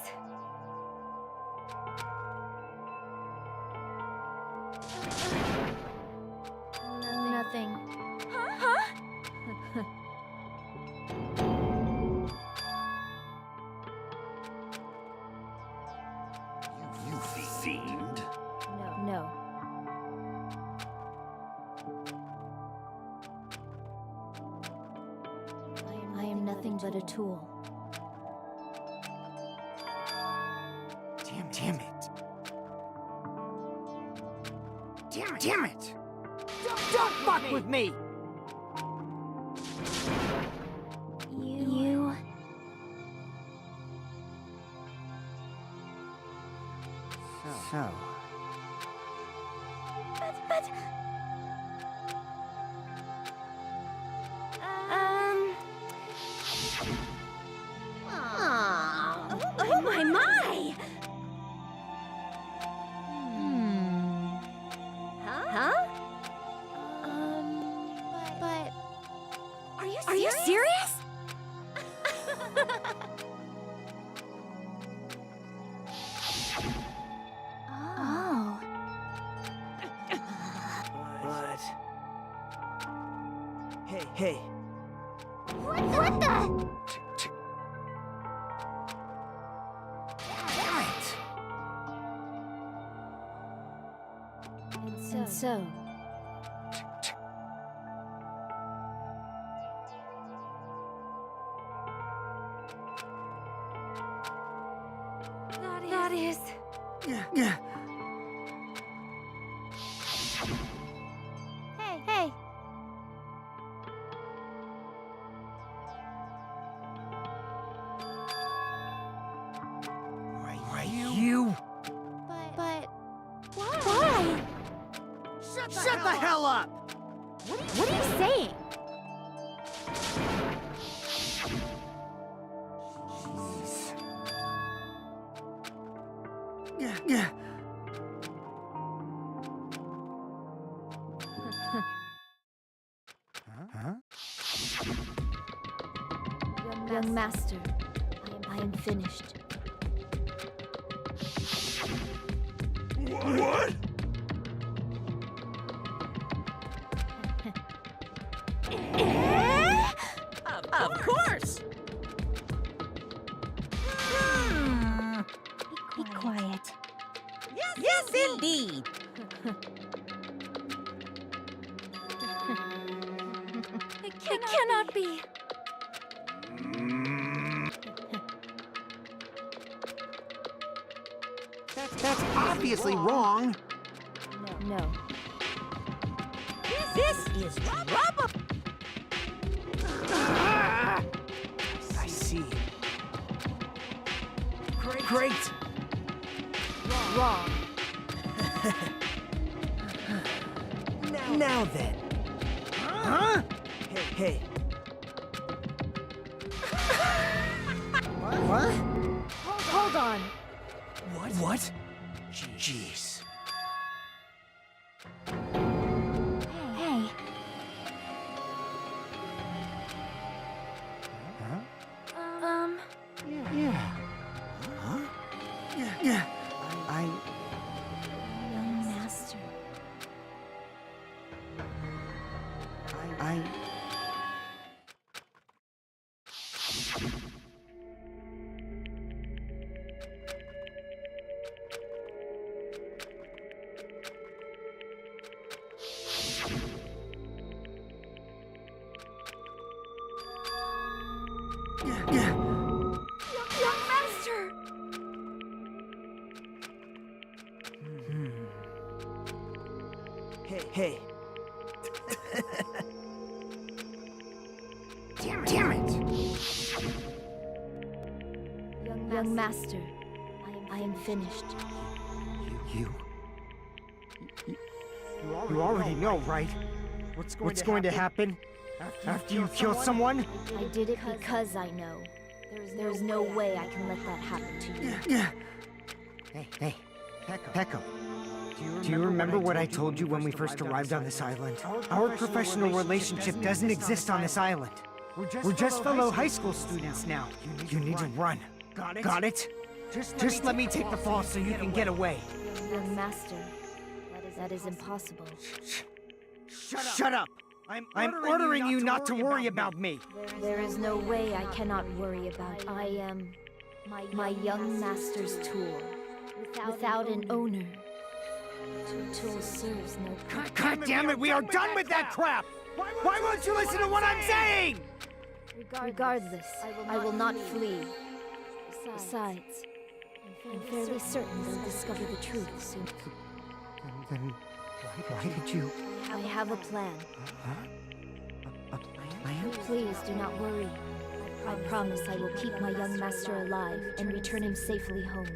Nothing. You fiend. No. I am nothing but a tool. Damn it! Damn it! Don't fuck with me! You... So... But... Oh my! Hey. What the? Damn it! And so... That is... Hey! Right, you? But... Why? Shut the hell up! What are you saying? Young master, I am finished. What? Of course. Be quiet. Yes, indeed. It cannot be. That's obviously wrong. No. This is rubber. I see. Great. Wrong. Now then. Huh? Hey. What? Hold on. What? Jeez. Hey. Yeah. Huh? Yeah. Young master. Young master! Hey. Damn it! Young master, I am finished. You already know, right? What's going to happen after you kill someone? I did it because I know. There's no way I can let that happen to you. Hey, Pecco. Do you remember what I told you when we first arrived on this island? Our professional relationship doesn't exist on this island. We're just fellow high school students now. You need to run. Got it? Just let me take the fall so you can get away. Young master, that is impossible. Shut up! I'm ordering you not to worry about me. There is no way I cannot worry about. I am my young master's tool. Without an owner, tool serves no purpose. God damn it, we are done with that crap! Why won't you listen to what I'm saying? Regardless, I will not flee. Besides, I'm fairly certain they'll discover the truth soon. Then why did you... I have a plan. A plan? Please do not worry. I promise I will keep my young master alive and return him safely home.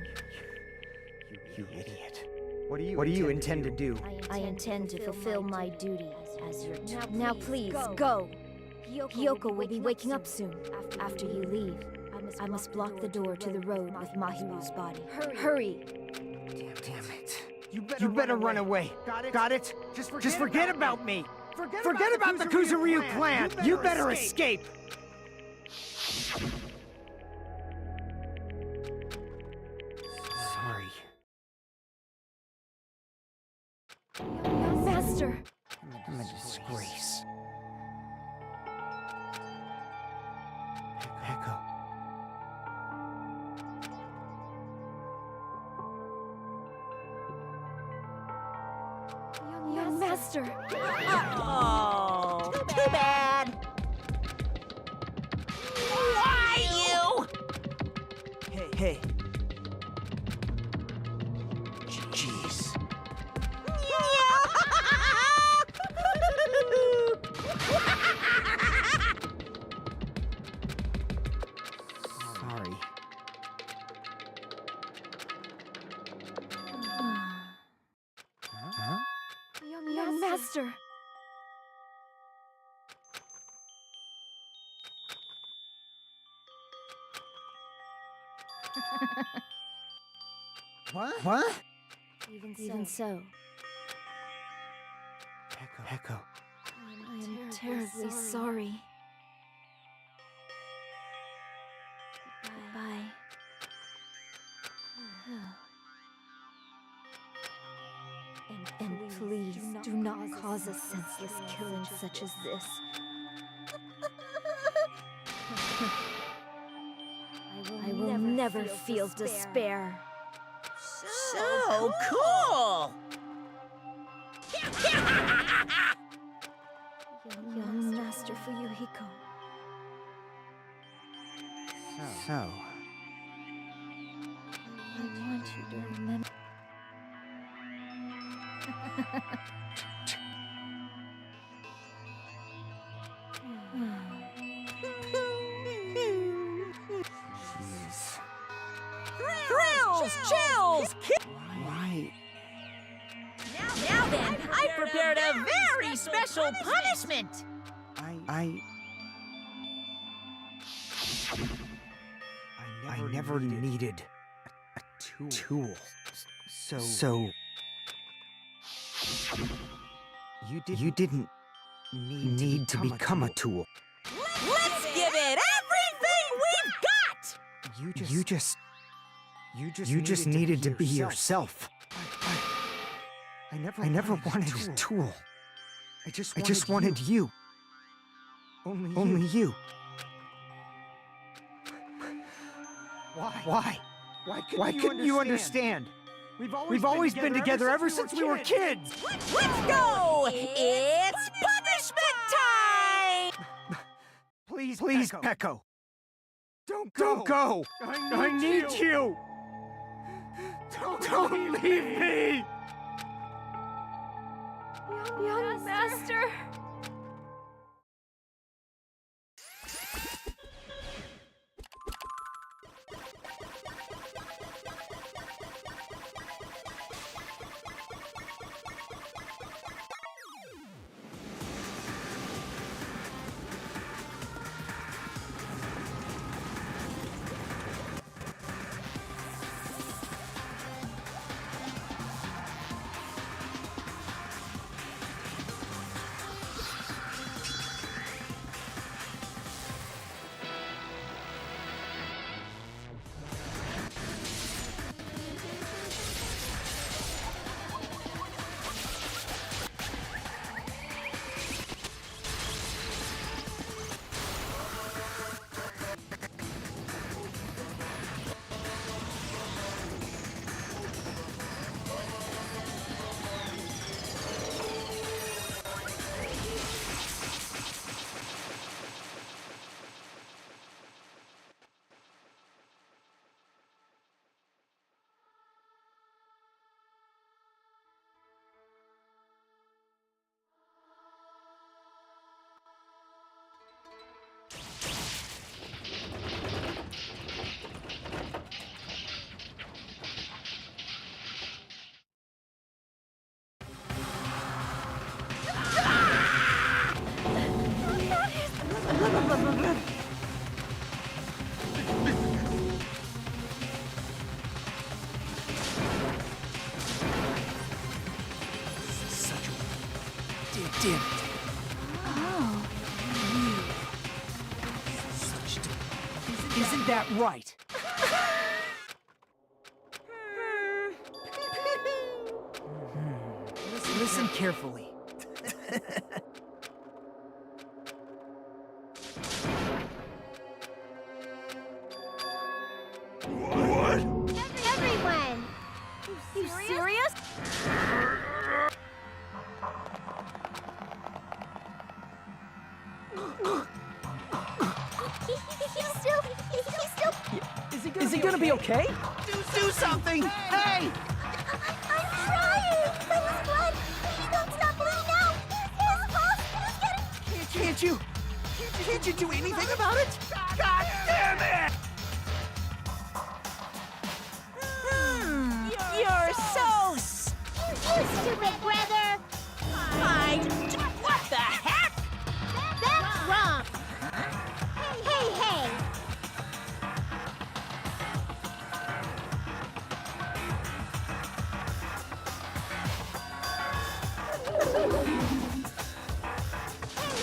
You idiot. What do you intend to do? I intend to fulfill my duty as your tutor. Now please, go! Hiyoko will be waking up soon. After you leave, I must block the door to the road with Mahiru's body. Hurry! Damn it. You better run away. Got it? Just forget about me. Forget about the Kuzuryu clan. You better escape. Sorry. Master! I'm a disgrace. Echo. Young master. Oh, too bad. Why you? Hey. Jeez. Sorry. Huh? Young master. What? Even so, Echo. I am terribly sorry. goodbye. And please do not cause a senseless killing such as this. I will never feel despair. So cool. Young Master Fuyuhiko. So. I want you to remember. Jeez. Thrills, chills. Why? Now then, I prepared a very special punishment. I never needed a tool. So you didn't need to become a tool. Let's give it everything we've got. You just needed to be yourself. I never wanted a tool. I just wanted you. Only you. Why? Why couldn't you understand? We've always been together ever since we were kids. Let's go. It's punishment time. Please, Echo. Don't go. I need you. Don't leave me. Young Master. Damn it. Oh. Isn't that right? Listen carefully. What? Everyone! You serious? Is he gonna be okay? Do something! Hey! I'm trying! But his blood, he won't stop bleeding out! His pulse is getting... Can't you do anything about it? God damn it! You're so You stupid brother! What the heck? That's wrong! Hey, hey!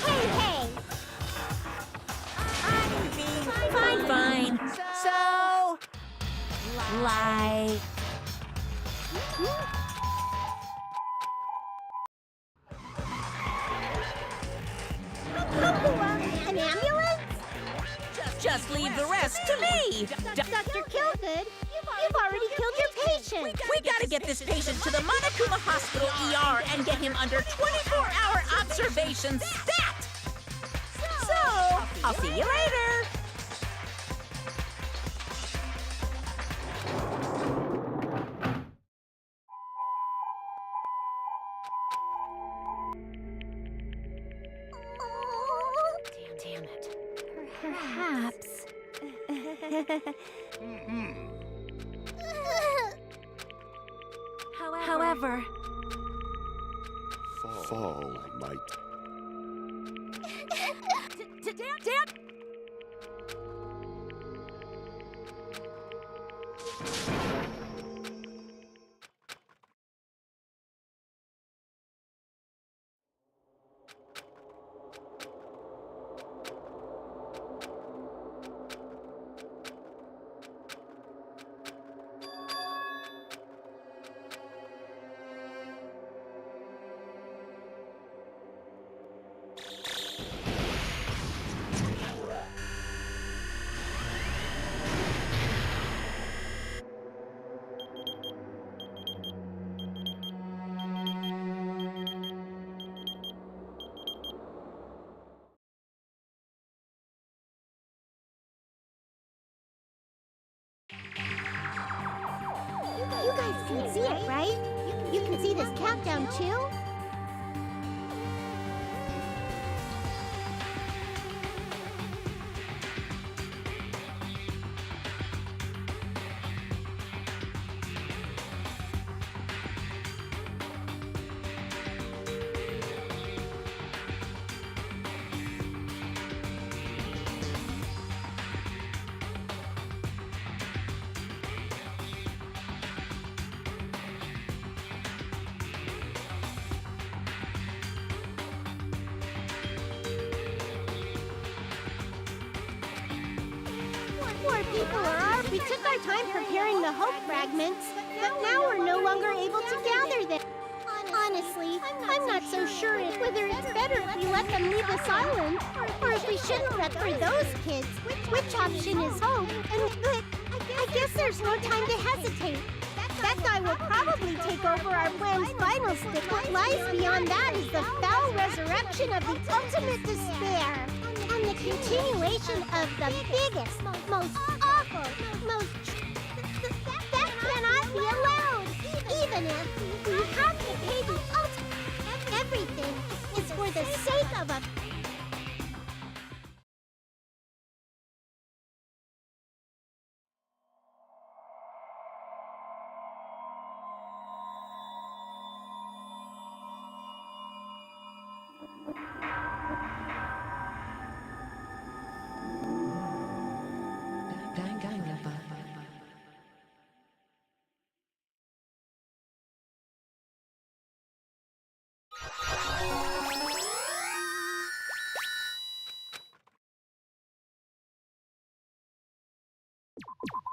Hey, hey! Fine. So, like... An ambulance? Just leave the rest to me. Dr. Killgood, you've already killed your patient! We gotta get this patient to the Monokuma Hospital ER and get him under 24-hour observation stat! So, I'll see you later. Damn it. Perhaps. However, Fall might. You guys can see it, right? You can see this countdown too? Poor people we took our time preparing the hope fragments, but now we're no longer able to gather them. Honestly, I'm not so sure whether it's better if we let them leave this island, or if we shouldn't let for those kids. Which option is hope? But I guess there's no time to hesitate. That guy will probably take over our plan's final step. What lies beyond that is the foul resurrection of the ultimate despair. And the continuation of the biggest, most awful, most... That cannot be allowed! Even if we have to pay the ultimate... Everything is for the sake of a...